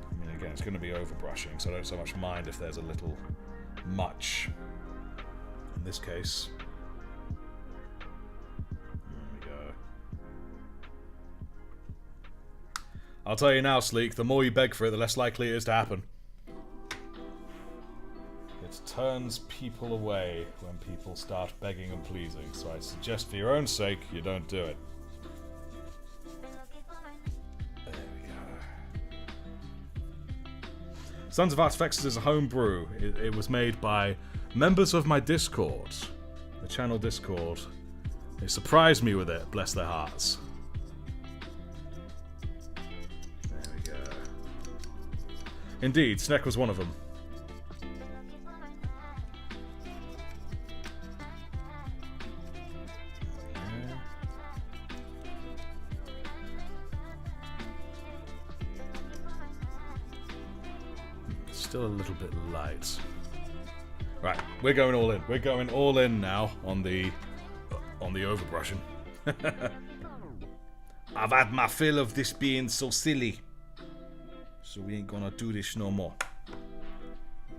I mean, again, it's going to be overbrushing, so I don't so much mind if there's a little much. In this case. There we go. I'll tell you now, Sleek, the more you beg for it, the less likely it is to happen. It turns people away when people start begging and pleasing, so I suggest for your own sake, you don't do it. There we go. Sons of Artifexes is a home brew. It was made by members of my Discord, the channel Discord. They surprised me with it, bless their hearts. There we go. Indeed, Sneck was one of them. Still a little bit light. Right, we're going all in. We're going all in now on the overbrushing. I've had my fill of this being so silly, so we ain't gonna do this no more.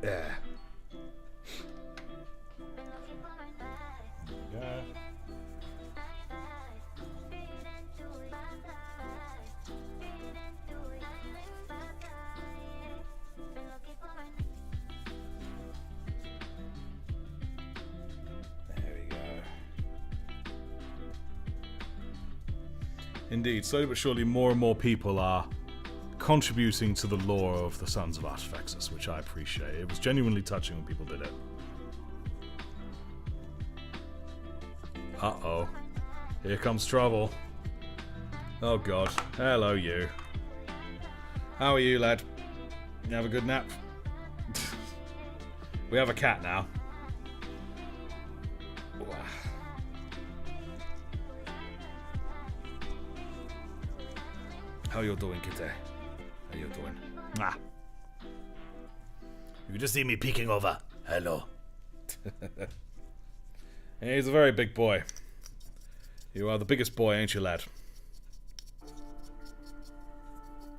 Yeah. Yeah. Indeed, slowly but surely more and more people are contributing to the lore of the Sons of Artifexes, which I appreciate. It was genuinely touching when people did it. Uh-oh. Here comes trouble. Oh god. Hello, you. How are you, lad? You have a good nap? We have a cat now. How you doing, kitty? How you doing? Mwah. You can just see me peeking over. Hello. He's a very big boy. You are the biggest boy, ain't you, lad?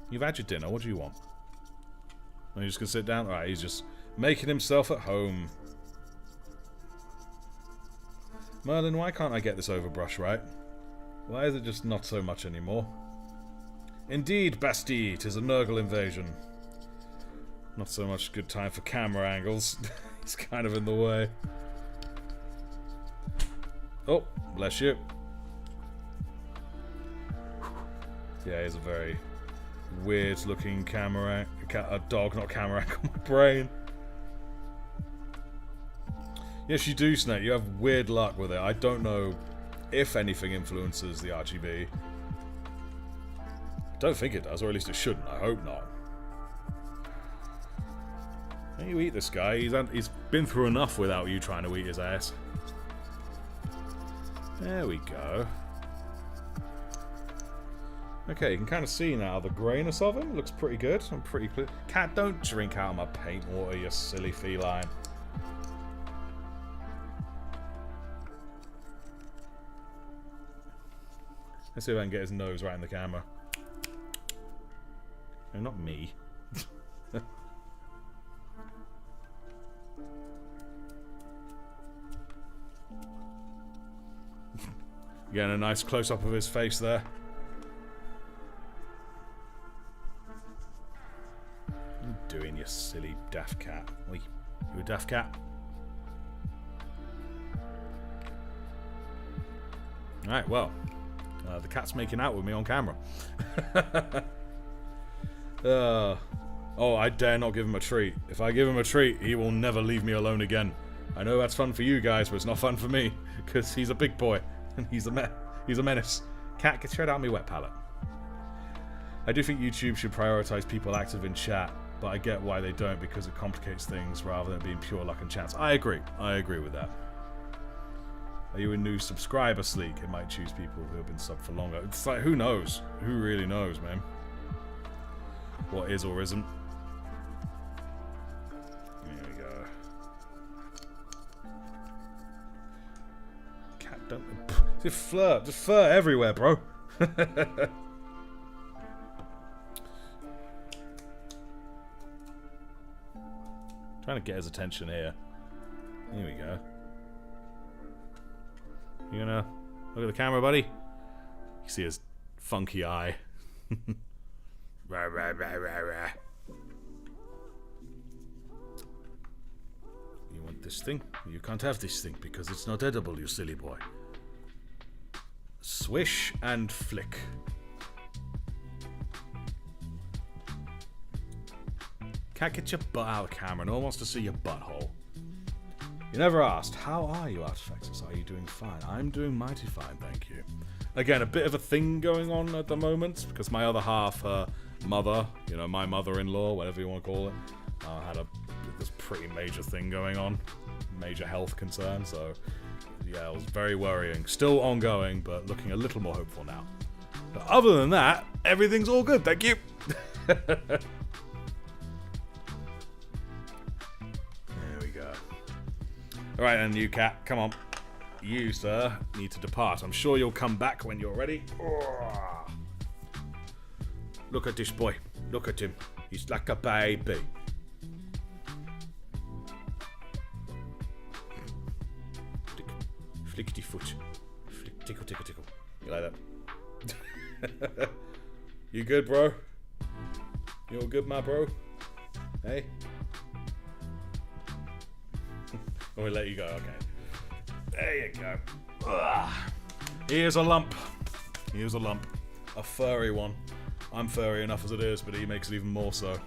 You've had your dinner. What do you want? Are you just gonna sit down? Alright, he's just making himself at home. Merlin, why can't I get this overbrush right? Why is it just not so much anymore? Indeed, Bastille, 'tis a Nurgle invasion. Not so much good time for camera angles. He's kind of in the way. Oh, bless you. Yeah, he's a very weird looking camera. A dog, not camera on my brain. Yes, you do, Snake. You have weird luck with it. I don't know if anything influences the RGB. Don't think it does, or at least it shouldn't. I hope not. Can you eat this guy? He's been through enough without you trying to eat his ass. There we go. Okay, you can kind of see now the grayness of him. Looks pretty good. I'm pretty clear. Cat, don't drink out of my paint water, you silly feline. Let's see if I can get his nose right in the camera. No, not me. Getting a nice close-up of his face there. What are you doing, you silly daft cat? Wait, you a daft cat? Alright, well. The cat's making out with me on camera. Oh, I dare not give him a treat. If I give him a treat, he will never leave me alone again. I know that's fun for you guys, but it's not fun for me. Because he's a big boy. And he's a menace. Cat, get straight out of me wet palette. I do think YouTube should prioritize people active in chat, but I get why they don't, because it complicates things rather than being pure luck and chance. I agree. I agree with that. Are you a new subscriber, Sleek? It might choose people who have been subbed for longer. It's like, who knows? Who really knows, man? What is or isn't? There we go. Cat, don't... Just flirt. Just fur everywhere, bro. Trying to get his attention here. Here we go. You gonna look at the camera, buddy? You see his funky eye. Rah, rah, rah, rah, rah. You want this thing? You can't have this thing because it's not edible, you silly boy. Swish and flick. Can't get your butt out of the camera. No one wants to see your butthole. You never asked, how are you, Artifacts? Are you doing fine? I'm doing mighty fine, thank you. Again, a bit of a thing going on at the moment, because my other half, her mother, you know, my mother-in-law, whatever you want to call it, had this pretty major thing going on. Major health concern, so yeah, it was very worrying. Still ongoing, but looking a little more hopeful now. But other than that, everything's all good, thank you. There we go. Alright then, you cat, come on. You, sir, need to depart. I'm sure you'll come back when you're ready. Oh. Look at this boy. Look at him. He's like a baby. Flickety foot. Flick, tickle, tickle, tickle. You like that? You good, bro? You all good, my bro? Hey? I'm gonna let you go, okay. There you go. Ugh. Here's a lump. Here's a lump. A furry one. I'm furry enough as it is, but he makes it even more so.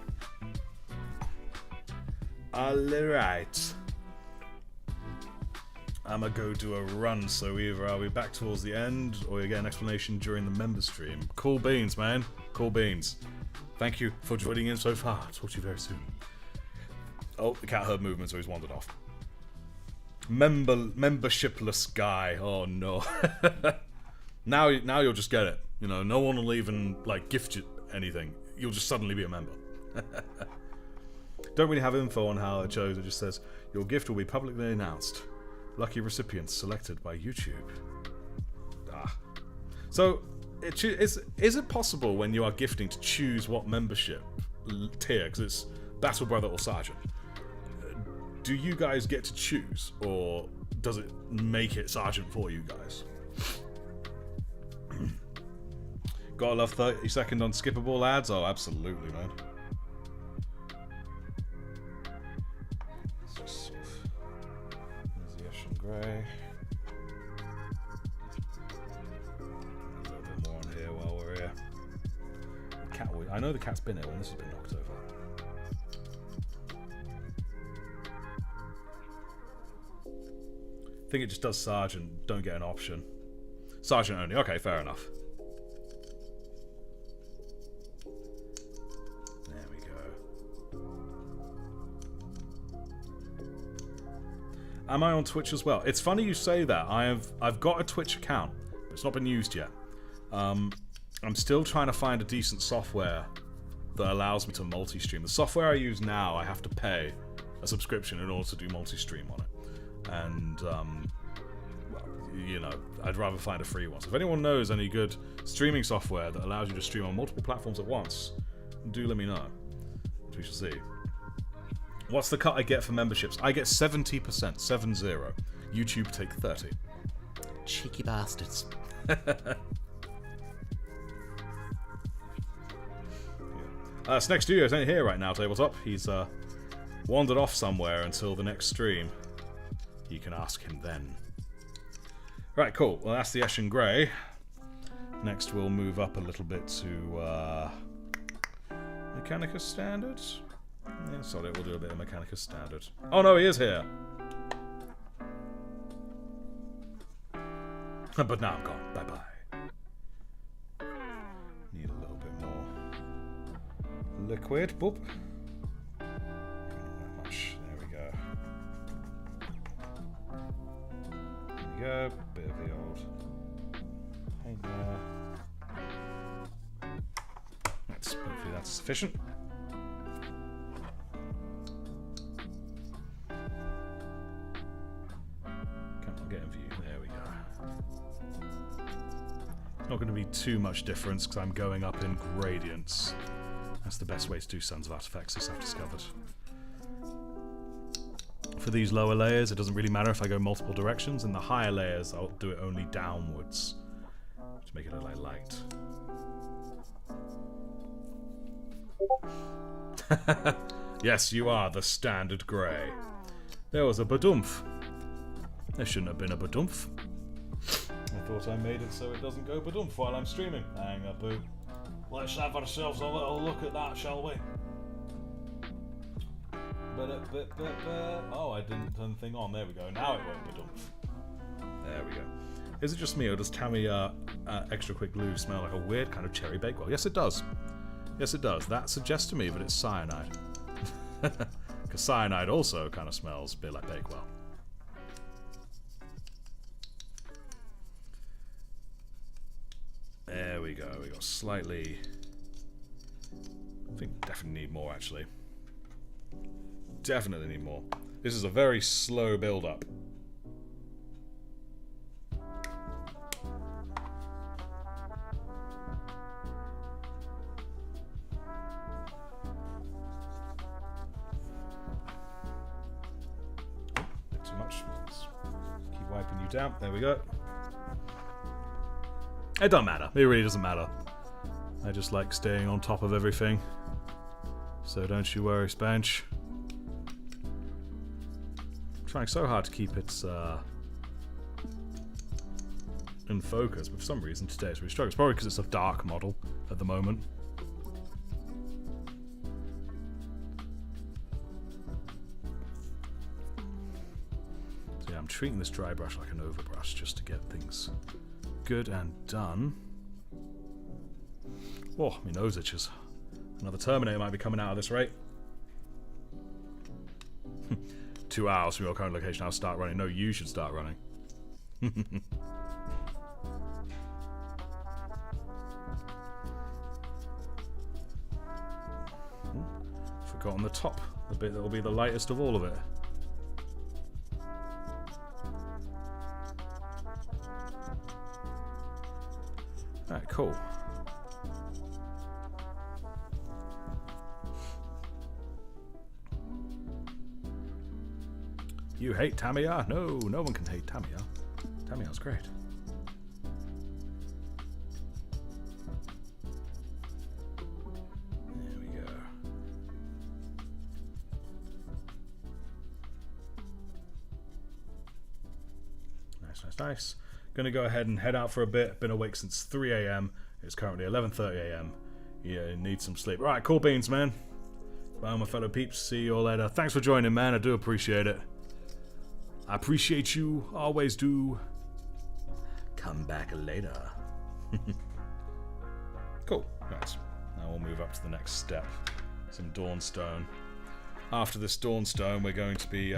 Alright. I'ma go do a run, so either I'll be back towards the end, or you get an explanation during the member stream. Cool beans, man. Cool beans. Thank you for joining in so far. Talk to you very soon. Oh, the cat heard movement, so he's wandered off. Membershipless guy. Oh no. Now you'll just get it. You know, no one will even like gift you anything. You'll just suddenly be a member. Don't really have info on how it chose. It just says your gift will be publicly announced. Lucky recipients selected by YouTube. Ah. So, is it possible when you are gifting to choose what membership tier? Because it's Battle Brother or Sergeant. Do you guys get to choose, or does it make it Sergeant for you guys? Gotta love 30-second unskippable ads. Oh, absolutely, man. There's the Ocean Grey. I know the cat's been here when this has been knocked over. I think it just does Sergeant, don't get an option. Sergeant only, okay, fair enough. There we go. Am I on Twitch as well? It's funny you say that. I've got a Twitch account. It's not been used yet. I'm still trying to find a decent software that allows me to multi-stream. The software I use now, I have to pay a subscription in order to do multi-stream on it. And, well, you know, I'd rather find a free one. So if anyone knows any good streaming software that allows you to stream on multiple platforms at once, do let me know. We shall see. What's the cut I get for memberships? I get 70%, 70. YouTube take 30. Cheeky bastards. Snack Studios ain't here right now, Tabletop. He's wandered off somewhere until the next stream. You can ask him then. Right, cool. Well, that's the Eshin Grey. Next, we'll move up a little bit to Mechanicus Standard. Yeah, sorry, we'll do a bit of Mechanicus Standard. Oh no, he is here! But now I'm gone. Bye-bye. Need a little bit more liquid. Boop. Not much. There we go. There we go. Bit of the old paint there. Hopefully that's sufficient. Not going to be too much difference because I'm going up in gradients. That's the best way to do Sons of Artifacts, as I've discovered. For these lower layers, it doesn't really matter if I go multiple directions. In the higher layers, I'll do it only downwards to make it look like light. Yes, you are the standard grey. There was a badumph. There shouldn't have been a badumph. I thought I made it so it doesn't go badumph while I'm streaming. Hang up, boo. Let's have ourselves a little look at that, shall we? Oh, I didn't turn the thing on. There we go. Now it won't badumph. There we go. Is it just me, or does Tammy extra quick glue smell like a weird kind of cherry bakewell? Yes, it does. Yes, it does. That suggests to me that it's cyanide. Because cyanide also kind of smells a bit like bakewell. There we go. We got slightly. I think definitely need more actually. Definitely need more. This is a very slow build up. Bit too much. Let's keep wiping you down. There we go. It doesn't matter. It really doesn't matter. I just like staying on top of everything. So don't you worry, Spanch. I'm trying so hard to keep it in focus, but for some reason today it's really struggling. It's probably because it's a dark model at the moment. So yeah, I'm treating this dry brush like an overbrush just to get things good and done. Oh, my nose itches. Another Terminator might be coming out of this rate. 2 hours from your current location, I'll start running. No, you should start running. Forgotten the top, the bit that will be the lightest of all of it. Alright, cool. You hate Tamiya? No, no one can hate Tamiya. Tamiya's great. There we go. Nice, nice, nice. Gonna go ahead and head out for a bit. Been awake since 3 AM. It's currently 11:30 AM Yeah, need some sleep. Right, cool beans, man. Bye, my fellow peeps. See you all later. Thanks for joining, man. I do appreciate it. I appreciate you. Always do. Come back later. Cool. Right. Now we'll move up to the next step. Some Dawnstone. After this Dawnstone, we're going to be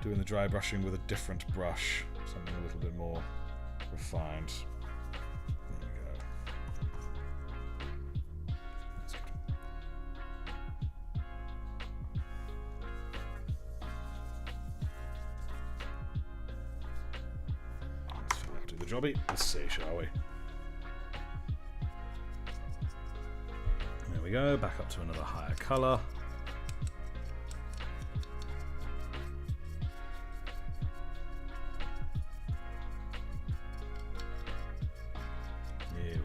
doing the dry brushing with a different brush. Something a little bit more refined. There we go. That's good. Let's do the jobby. Let's see, shall we? There we go. Back up to another higher colour. Here we go.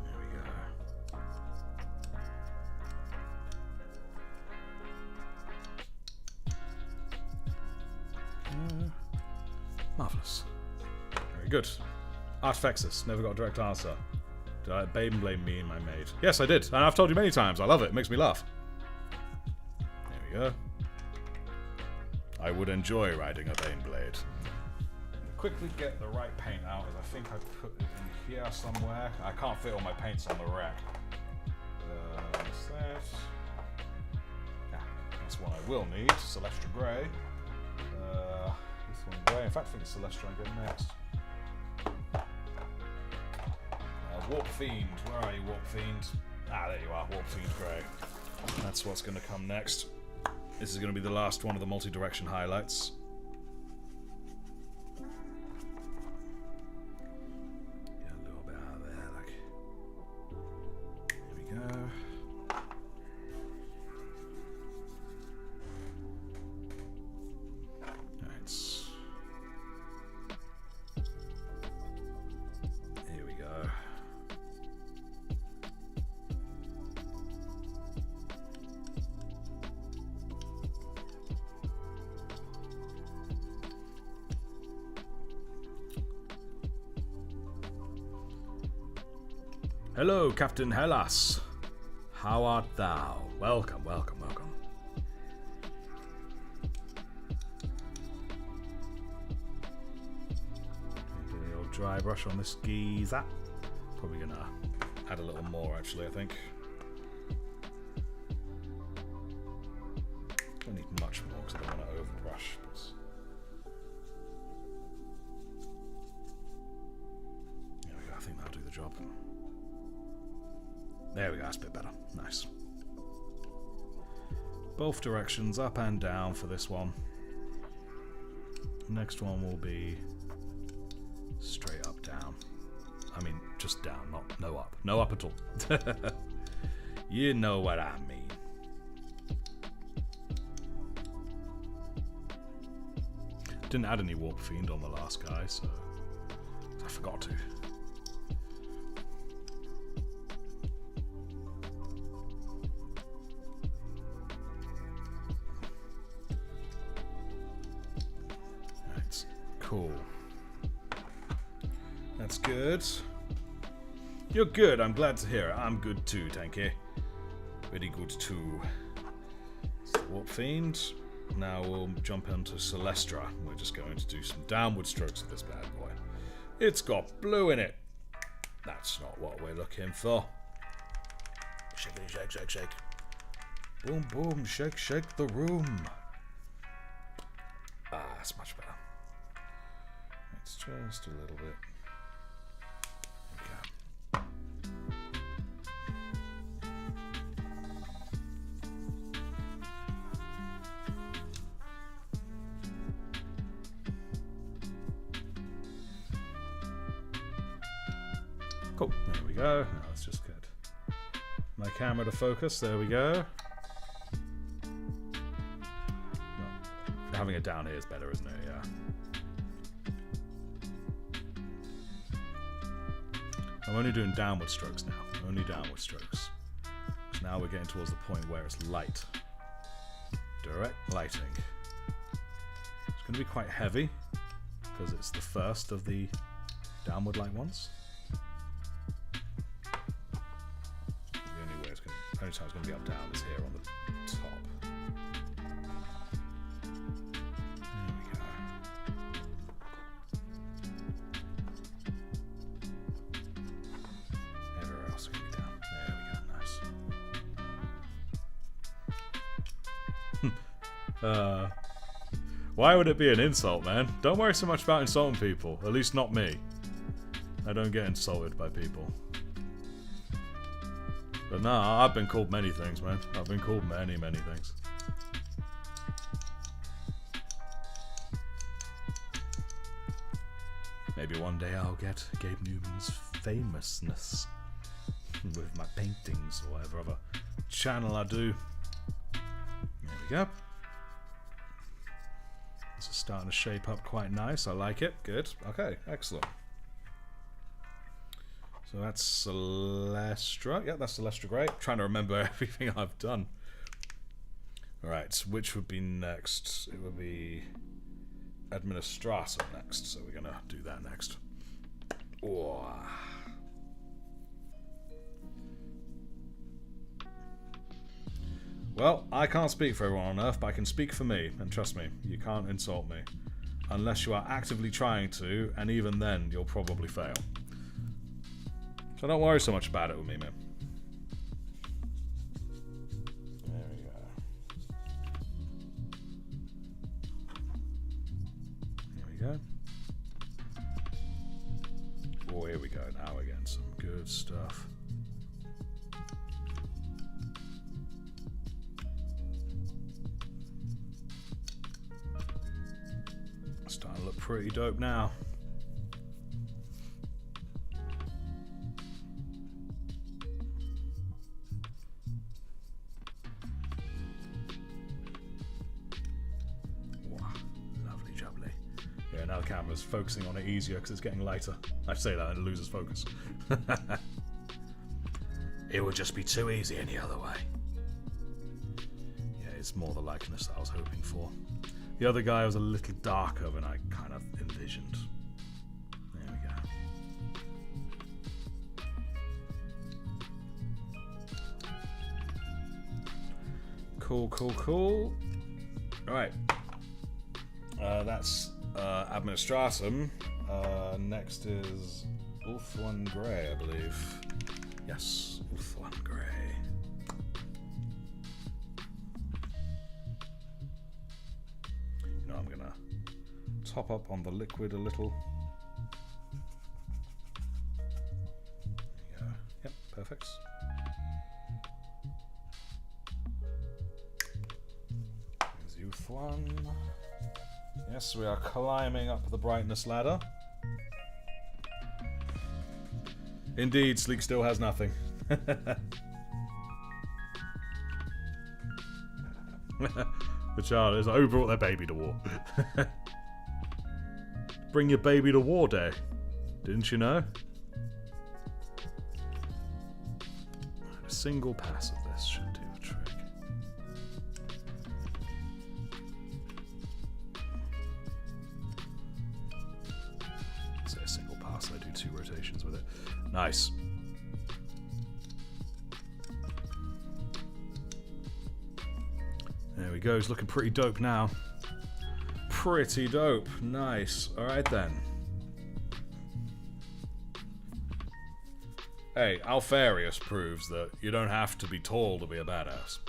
There we go. Marvellous. Very good. Artifexus, never got a direct answer. Did I Bane blame me and my maid? Yes, I did. And I've told you many times. I love it. It makes me laugh. There we go. I would enjoy riding a Bane blade. Quickly get the right paint out, as I think I put it in here somewhere. I can't fit all my paints on the rack. What's that? Yeah, that's one I will need. Celestra Grey. This one grey. In fact, I think it's Celestra I get next. Warp Fiend. Where are you, Warp Fiend? Ah, there you are. Warp Fiend Grey. That's what's going to come next. This is going to be the last one of the multi-direction highlights. Get a little bit out of there, like. Here we go. Alright. Here we go. Hello, Captain Hellas. How art thou? Welcome, welcome, welcome. Do the old dry brush on this geezer. Probably gonna add a little more, actually, I think. Don't need much more because I don't want to overbrush. There we go, I think that'll do the job. There we go, that's a bit better. Nice. Both directions, up and down for this one. Next one will be straight up, down. I mean, just down, no up. No up at all. You know what I mean. Didn't add any Warp Fiend on the last guy, so I forgot to. Cool. That's good. You're good. I'm glad to hear it. I'm good too, Tanky. Very good too. It's the Warp Fiend. Now we'll jump into Celestra. We're just going to do some downward strokes of this bad boy. It's got blue in it. That's not what we're looking for. Shake, shake, shake, shake. Boom, boom, shake, shake the room. Ah, that's much better. It's just a little bit. Okay. Cool. There we go. Now let's just get my camera to focus. There we go. Well, having it down here is better, isn't it? Yeah. I'm only doing downward strokes now. Only downward strokes. Because now we're getting towards the point where it's light. Direct lighting. It's going to be quite heavy because it's the first of the downward light ones. The only way it's going to, only time it's going to be up down is here on the top. There we go. Everywhere else is going to be down. There we go. Nice. Why would it be an insult, man? Don't worry so much about insulting people. At least not me. I don't get insulted by people. But nah, I've been called many things, man. I've been called many, many things. Maybe one day I'll get Gabe Newman's famousness with my paintings or whatever other channel I do. There we go. This is starting to shape up quite nice. I like it. Good. Okay, excellent. So that's Celestra. Yeah, that's Celestra. Great. Trying to remember everything I've done. Alright, which would be next? It would be Administrator next. So we're going to do that next. Oh. Well, I can't speak for everyone on Earth, but I can speak for me. And trust me, you can't insult me. Unless you are actively trying to, and even then, you'll probably fail. So don't worry so much about it with me, man. There we go. Here we go. Oh, here we go. Now we're getting some good stuff. Starting to look pretty dope now. Wow, lovely jubbly. Yeah, now the camera's focusing on it easier because it's getting lighter. I say that and it loses focus. It would just be too easy any other way. Yeah, it's more the likeness that I was hoping for. The other guy was a little darker than I kind of envisioned. There we go. Cool, cool, cool. Alright. That's Administratum. Next is Ulthuan Grey, I believe. Yes, Ulthuan Grey. I'm gonna top up on the liquid a little. There you go. Yep, perfect. There's Youth One. Yes, we are climbing up the brightness ladder. Indeed, Sleek still has nothing. The child is like, who brought their baby to war? Bring your baby to war day. Didn't you know? A single pass of this should do the trick. Say a single pass, I do 2 rotations with it. Nice. There we go, he's looking pretty dope now. Pretty dope, nice. Alright then. Hey, Alfarius proves that you don't have to be tall to be a badass.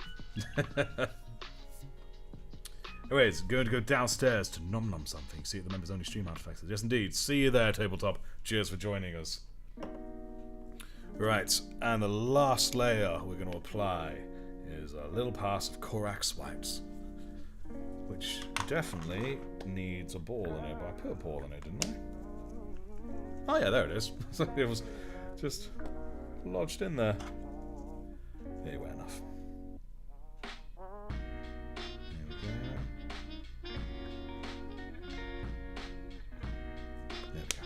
Anyways, going to go downstairs to nom nom something. See if the members only stream artifacts. Yes indeed, see you there, Tabletop. Cheers for joining us. Right, and the last layer we're going to apply is a little pass of Korax Wipes, which definitely needs a ball in it, but I put a ball in it, didn't I? Oh yeah, there it is. It was just lodged in there. Anyway, enough. There we go. There we go.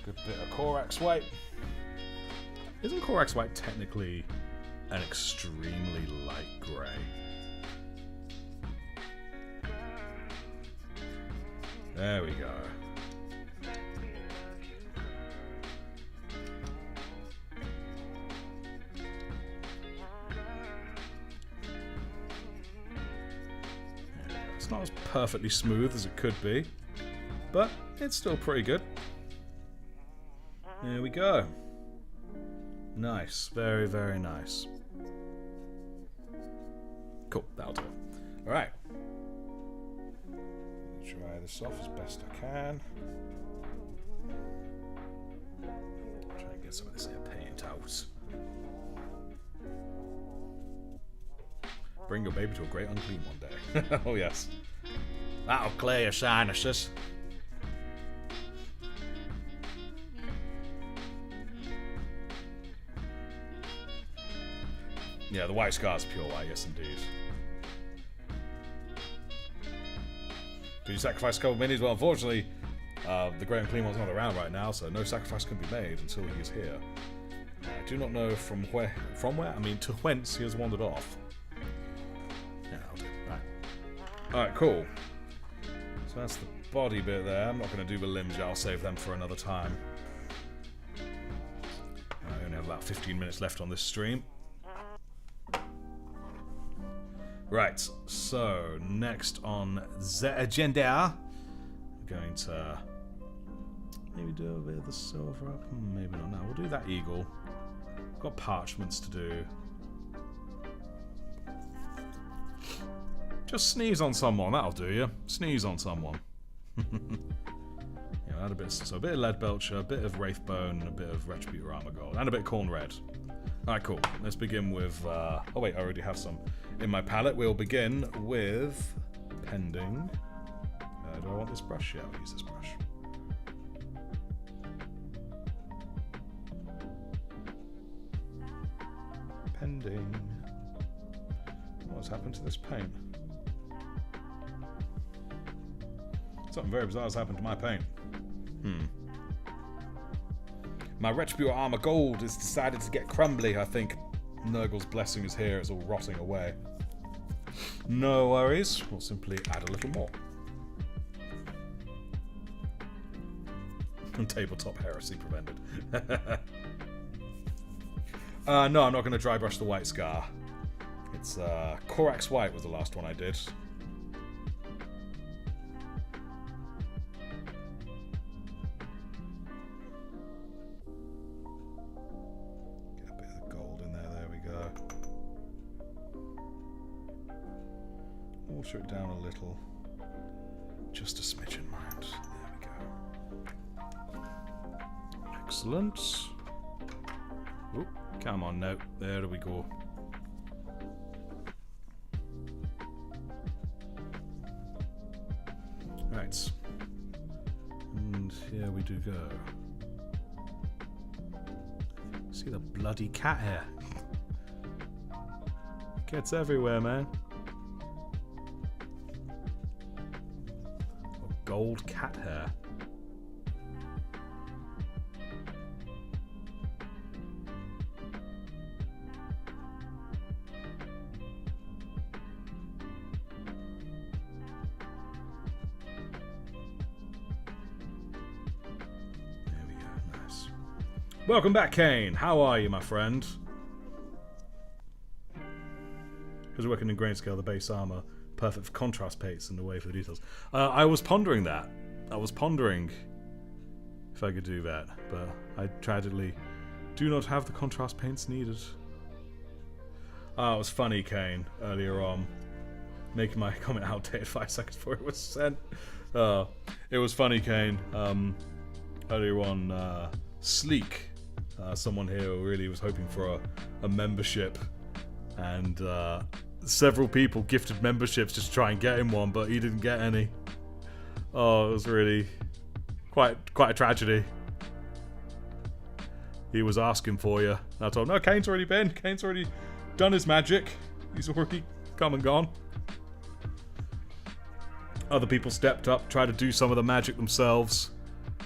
Good bit of Corax white. Isn't Corax white technically an extremely light grey? There we go. It's not as perfectly smooth as it could be, but it's still pretty good. There we go. Nice. Very, very nice. Cool. That'll do it. Alright. Dry this off as best I can. Try and get some of this here paint out. Bring your baby to a great unclean one day. Oh yes. That'll clear your sinuses. Yeah, the white scar's pure white, yes indeed. Did you sacrifice a couple of minis? Well, unfortunately, the Great Unclean One's not around right now, so no sacrifice can be made until he is here. I do not know from where, I mean, to whence he has wandered off. Yeah, I'll do. Right. Alright, cool. So that's the body bit there. I'm not going to do the limbs yet, I'll save them for another time. I only have about 15 minutes left on this stream. Right, so next on the agenda, we're going to maybe do a bit of the silver up. Maybe not now. We'll do that eagle. We've got parchments to do. Just sneeze on someone, that'll do you. Sneeze on someone. Yeah, add a bit. So a bit of lead belcher, a bit of wraithbone, and a bit of retributor armor gold, and a bit of corn red. Alright, cool. Let's begin with... oh wait, I already have some in my palette. We'll begin with pending. Do I want this brush? Yeah, I'll use this brush. Pending. What's happened to this paint? Something very bizarre has happened to my paint. My Retributor Armor Gold has decided to get crumbly, I think. Nurgle's blessing is here, it's all rotting away. No worries, we'll simply add a little more. And tabletop heresy prevented. No, I'm not going to dry brush the white scar. It's Corax White was the last one I did. Water it down a little. Just a smidgen, mind. There we go. Excellent. Oop, come on now. There we go. Right. And here we do go. See the bloody cat hair. Gets everywhere, man. Gold cat hair. There we go, nice. Welcome back, Kane. How are you, my friend? Because we're working in grayscale, the base armor. Perfect for contrast paints and the way for the details. I was pondering that. I was pondering if I could do that, but I tragically do not have the contrast paints needed. It was funny, Kane, earlier on, making my comment outdated 5 seconds before it was sent. It was funny, Kane. Earlier on, Sleek, someone here who really was hoping for a membership, and several people gifted memberships just to try and get him one, but he didn't get any. Oh, it was really quite a tragedy. He was asking for you. And I told him, no, Kane's already been. Kane's already done his magic. He's already come and gone. Other people stepped up, tried to do some of the magic themselves.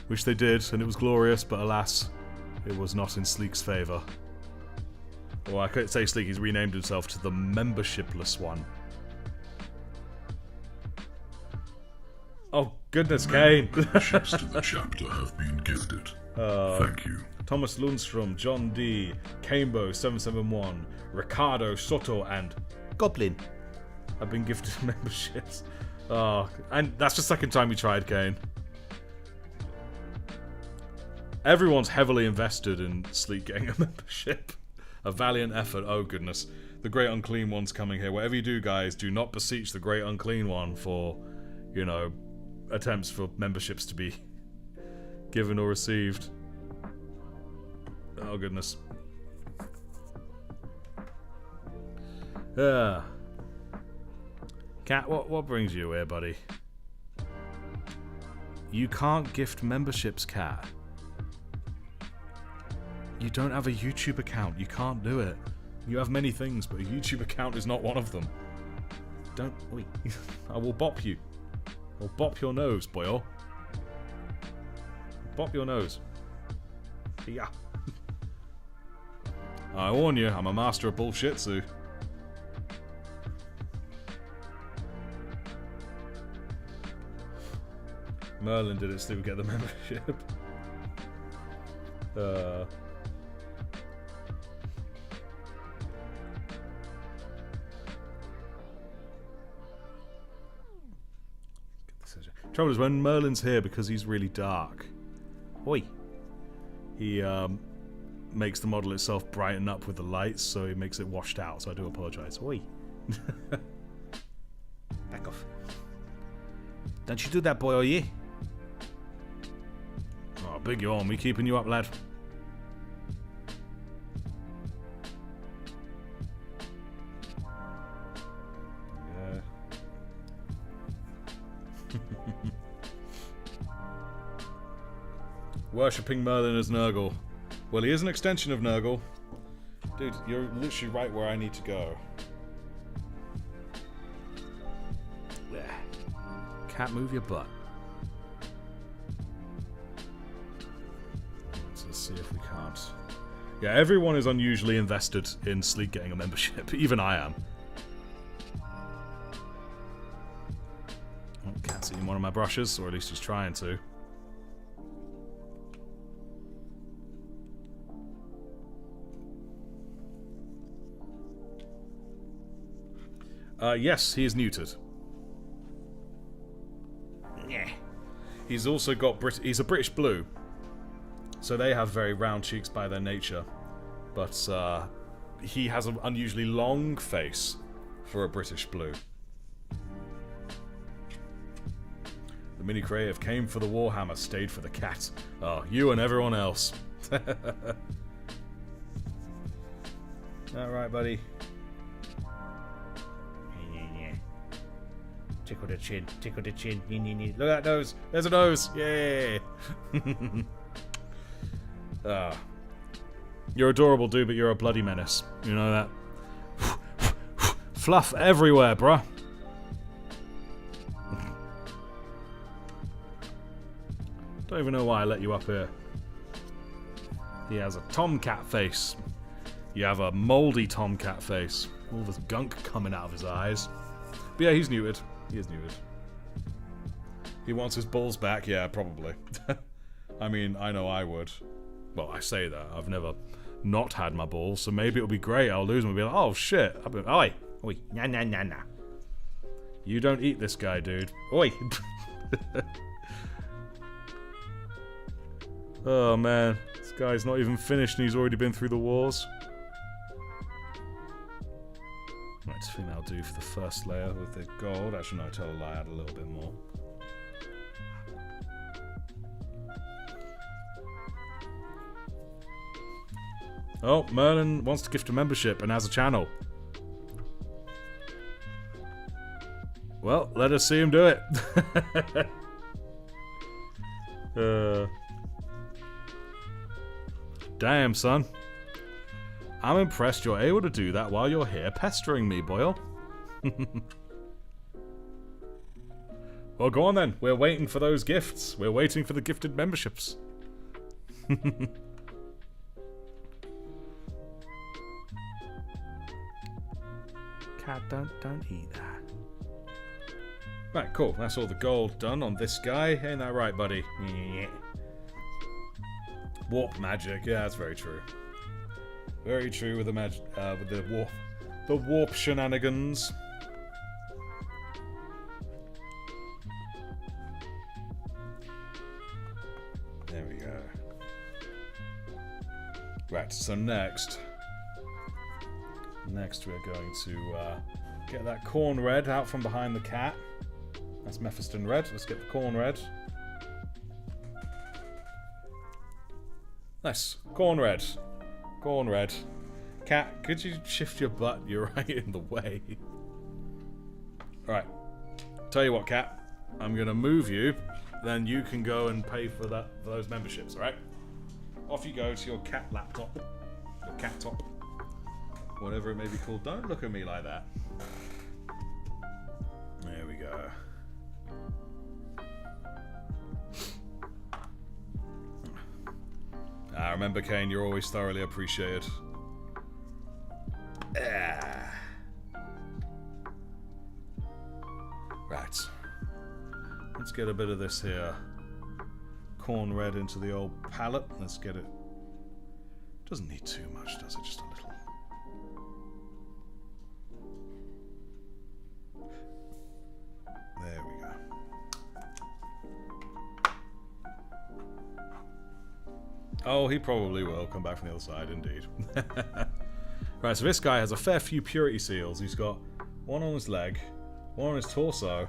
Which they did, and it was glorious, but alas, it was not in Sleek's favour. Well, I couldn't say Sleek, he's renamed himself to the membershipless one. Oh, goodness, Kane! Memberships to the chapter have been gifted. Thank you. Thomas Lundstrom, John D, Camebo771, Ricardo Soto, and Goblin have been gifted memberships. Oh, and that's the second time we tried, Kane. Everyone's heavily invested in Sleek getting a membership. A valiant effort. Oh, goodness. The Great Unclean One's coming here. Whatever you do, guys, do not beseech the Great Unclean One for, you know, attempts for memberships to be given or received. Oh, goodness. Cat, what brings you here, buddy? You can't gift memberships, Cat. You don't have a YouTube account. You can't do it. You have many things, but a YouTube account is not one of them. Don't... Wait. I will bop you. I'll bop your nose, boyo. Bop your nose. Yeah. I warn you, I'm a master of bullshitsu. Merlin did it so we get the membership. Trouble is when Merlin's here, because he's really dark. Oi. He makes the model itself brighten up with the lights, so he makes it washed out. So I do apologise. Oi. Back off. Don't you do that, boy, are you? Oh, big yawn. We keeping you up, lad. Yeah. Worshipping Merlin as Nurgle. Well, he is an extension of Nurgle. Dude, you're literally right where I need to go. Yeah. Cat, move your butt. Let's see if we can't. Yeah, everyone is unusually invested in Sleek getting a membership. Even I am. Oh, Cat's eating one of my brushes, or at least he's trying to. Yes, he is neutered. Yeah. He's also got he's a British Blue, so they have very round cheeks by their nature. But he has an unusually long face for a British Blue. The mini creative came for the Warhammer, stayed for the cat. Oh, you and everyone else. Alright, buddy. Tickle the chin, tickle the chin. Look at that nose. There's a nose. Yay. You're adorable, dude, but you're a bloody menace. You know that? Fluff everywhere, bruh. Don't even know why I let you up here. He has a tomcat face. You have a mouldy tomcat face. All this gunk coming out of his eyes. But yeah, he's neutered. He is neutered. He wants his balls back? Yeah, probably. I mean, I know I would. Well, I say that. I've never not had my balls, so maybe it'll be great. I'll lose them and be like, oh shit. Oi. Oi. Nah, nah, nah, nah. You don't eat this guy, dude. Oi. Oh man. This guy's not even finished and he's already been through the wars. Right, I think that'll do for the first layer with the gold. Actually, no, tell a lie, add a little bit more. Oh, Merlin wants to gift a membership and has a channel. Well, let us see him do it. Damn, son. I'm impressed you're able to do that while you're here pestering me, Boyle. Well, go on then. We're waiting for those gifts. We're waiting for the gifted memberships. Cat, don't eat that. Right, cool. That's all the gold done on this guy. Ain't that right, buddy? Yeah. Warp magic. Yeah, that's very true. Very true with the with the warp shenanigans. There we go. Right, so next we're going to get that corn red out from behind the cat. That's Mephiston red. Let's get the corn red. Nice. Corn red. Corn red. Cat, could you shift your butt? You're right in the way. Alright. Tell you what, Cat. I'm going to move you. Then you can go and pay for those memberships, alright? Off you go to your cat laptop. Your cat top. Whatever it may be called. Don't look at me like that. There we go. Remember, Kane, you're always thoroughly appreciated. Right. Let's get a bit of this here corn red into the old palette. Let's get it. Doesn't need too much, does it? Just a little. There we go. Oh, he probably will come back from the other side, indeed. Right, so this guy has a fair few purity seals. He's got one on his leg, one on his torso,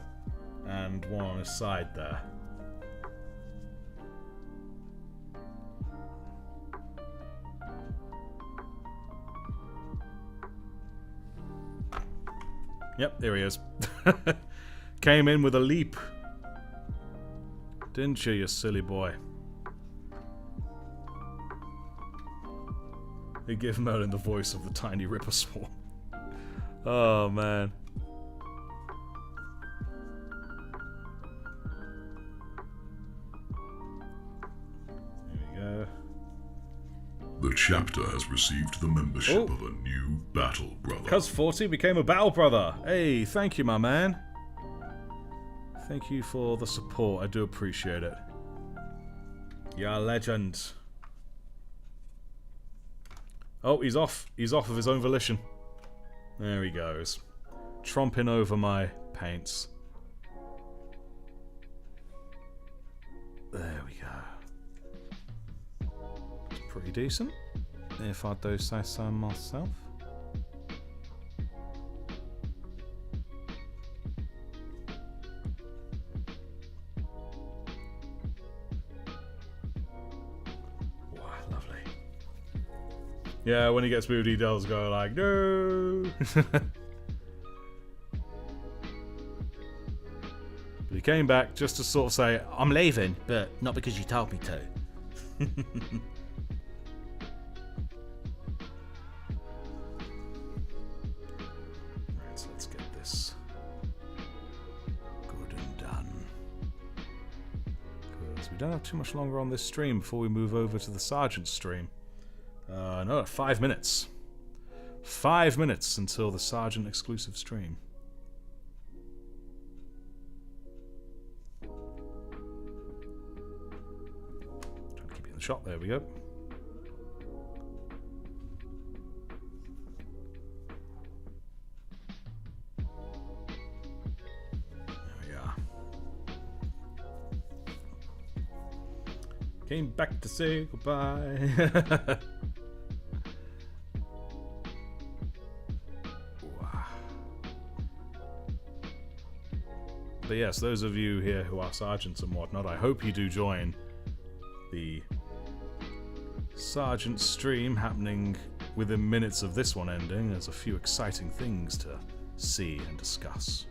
and one on his side there. Yep, there he is. Came in with a leap. Didn't you silly boy? They give Merlin the voice of the tiny Ripper Swarm. Oh, man. There we go. The chapter has received the membership of a new battle brother. Cuz40 became a battle brother. Hey, thank you, my man. Thank you for the support. I do appreciate it. You're a legend. Oh, he's off. He's off of his own volition. There he goes. Tromping over my paints. There we go. It's pretty decent, if I do say so myself. Yeah, when he gets moved, he does go like, no. But he came back just to sort of say, I'm leaving, but not because you told me to. Right, so let's get this good and done. Because we don't have too much longer on this stream before we move over to the Sergeant stream. No, 5 minutes. 5 minutes until the Sergeant exclusive stream. Trying to keep you in the shot. There we go. There we are. Came back to say goodbye. But yes, those of you here who are sergeants and whatnot, I hope you do join the Sergeant stream happening within minutes of this one ending. There's a few exciting things to see and discuss.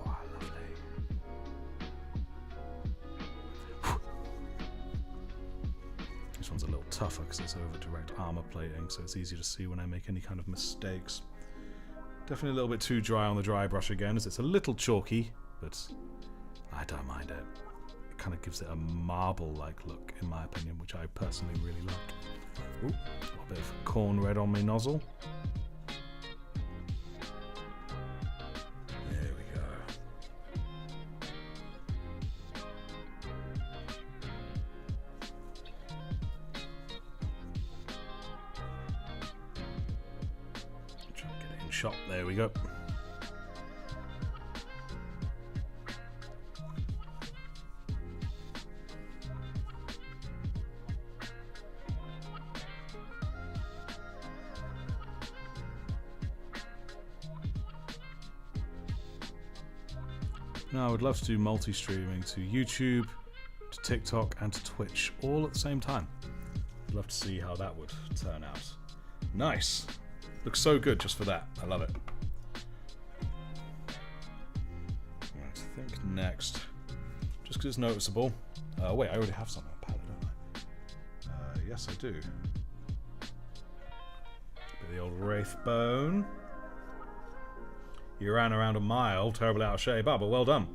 Wow, lovely. This one's a little tougher because it's over direct armor plating, so it's easy to see when I make any kind of mistakes. Definitely a little bit too dry on the dry brush again, as it's a little chalky, but I don't mind it. It kind of gives it a marble-like look, in my opinion, which I personally really like. Ooh, a little bit of corn red on my nozzle. There we go. Try and get it in shot. There we go. Now, I would love to do multi-streaming to YouTube, to TikTok, and to Twitch all at the same time. I'd love to see how that would turn out. Nice. Looks so good just for that. I love it. Right, I think next, just because it's noticeable. Wait, I already have something on palette, don't I? Yes, I do. Bit of the old Wraith Bone. You ran around a mile, terribly out of shape. Ah, but well done.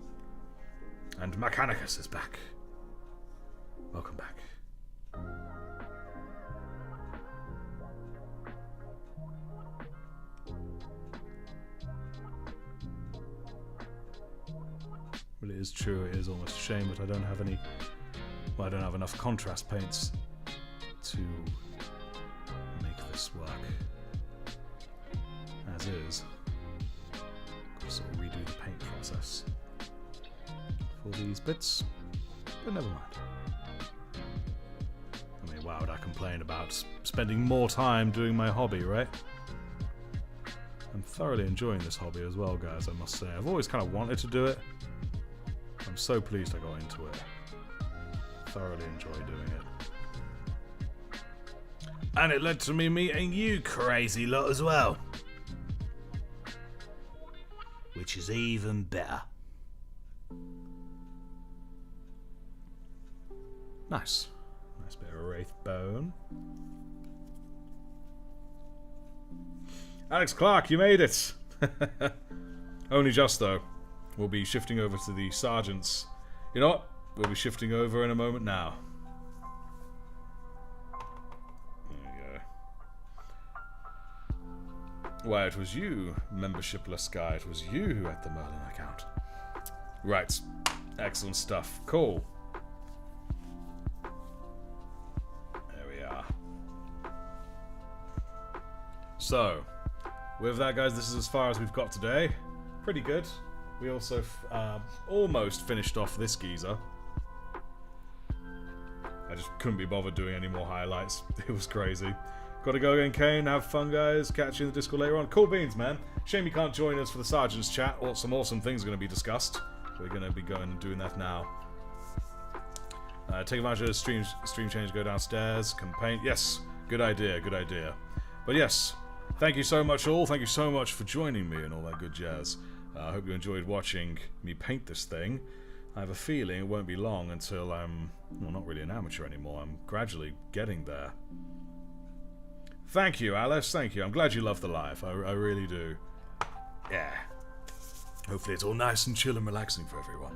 And Mechanicus is back. Welcome back. Well, it is true, it is almost a shame that I don't have any... Well, I don't have enough contrast paints to make this work. As is. Sort of redo the paint process for these bits, but never mind. I mean, why would I complain about spending more time doing my hobby, right? I'm thoroughly enjoying this hobby as well, guys, I must say. I've always kind of wanted to do it. I'm so pleased I got into it. Thoroughly enjoy doing it. And it led to me meeting you crazy lot as well. Which is even better. Nice. Nice bit of Wraith Bone. Alex Clark, you made it! Only just, though. We'll be shifting over to the Sergeants. You know what? We'll be shifting over in a moment now. Why, it was you, membershipless guy. It was you who had the Merlin account. Right. Excellent stuff. Cool. There we are. So, with that, guys, this is as far as we've got today. Pretty good. We also almost finished off this geezer. I just couldn't be bothered doing any more highlights. It was crazy. Gotta go again, Kane. Have fun, guys. Catch you in the Discord later on. Cool beans, man. Shame you can't join us for the Sergeant's chat. Or some awesome things are going to be discussed. We're going to be going and doing that now. Take advantage of the stream change. Go downstairs. Can paint. Yes. Good idea. Good idea. But yes. Thank you so much, all. Thank you so much for joining me and all that good jazz. I hope you enjoyed watching me paint this thing. I have a feeling it won't be long until I'm, well, not really an amateur anymore. I'm gradually getting there. Thank you, Alice. Thank you. I'm glad you love the life. I really do. Yeah. Hopefully it's all nice and chill and relaxing for everyone.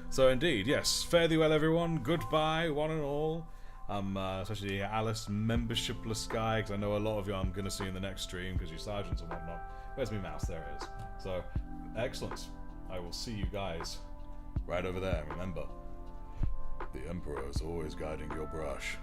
So indeed, yes. Fare thee well, everyone. Goodbye, one and all. Especially Alice, membershipless guy, because I know a lot of you I'm going to see in the next stream, because you're sergeants and whatnot. Where's my mouse? There it is. So, excellent. I will see you guys right over there. Remember, the Emperor is always guiding your brush.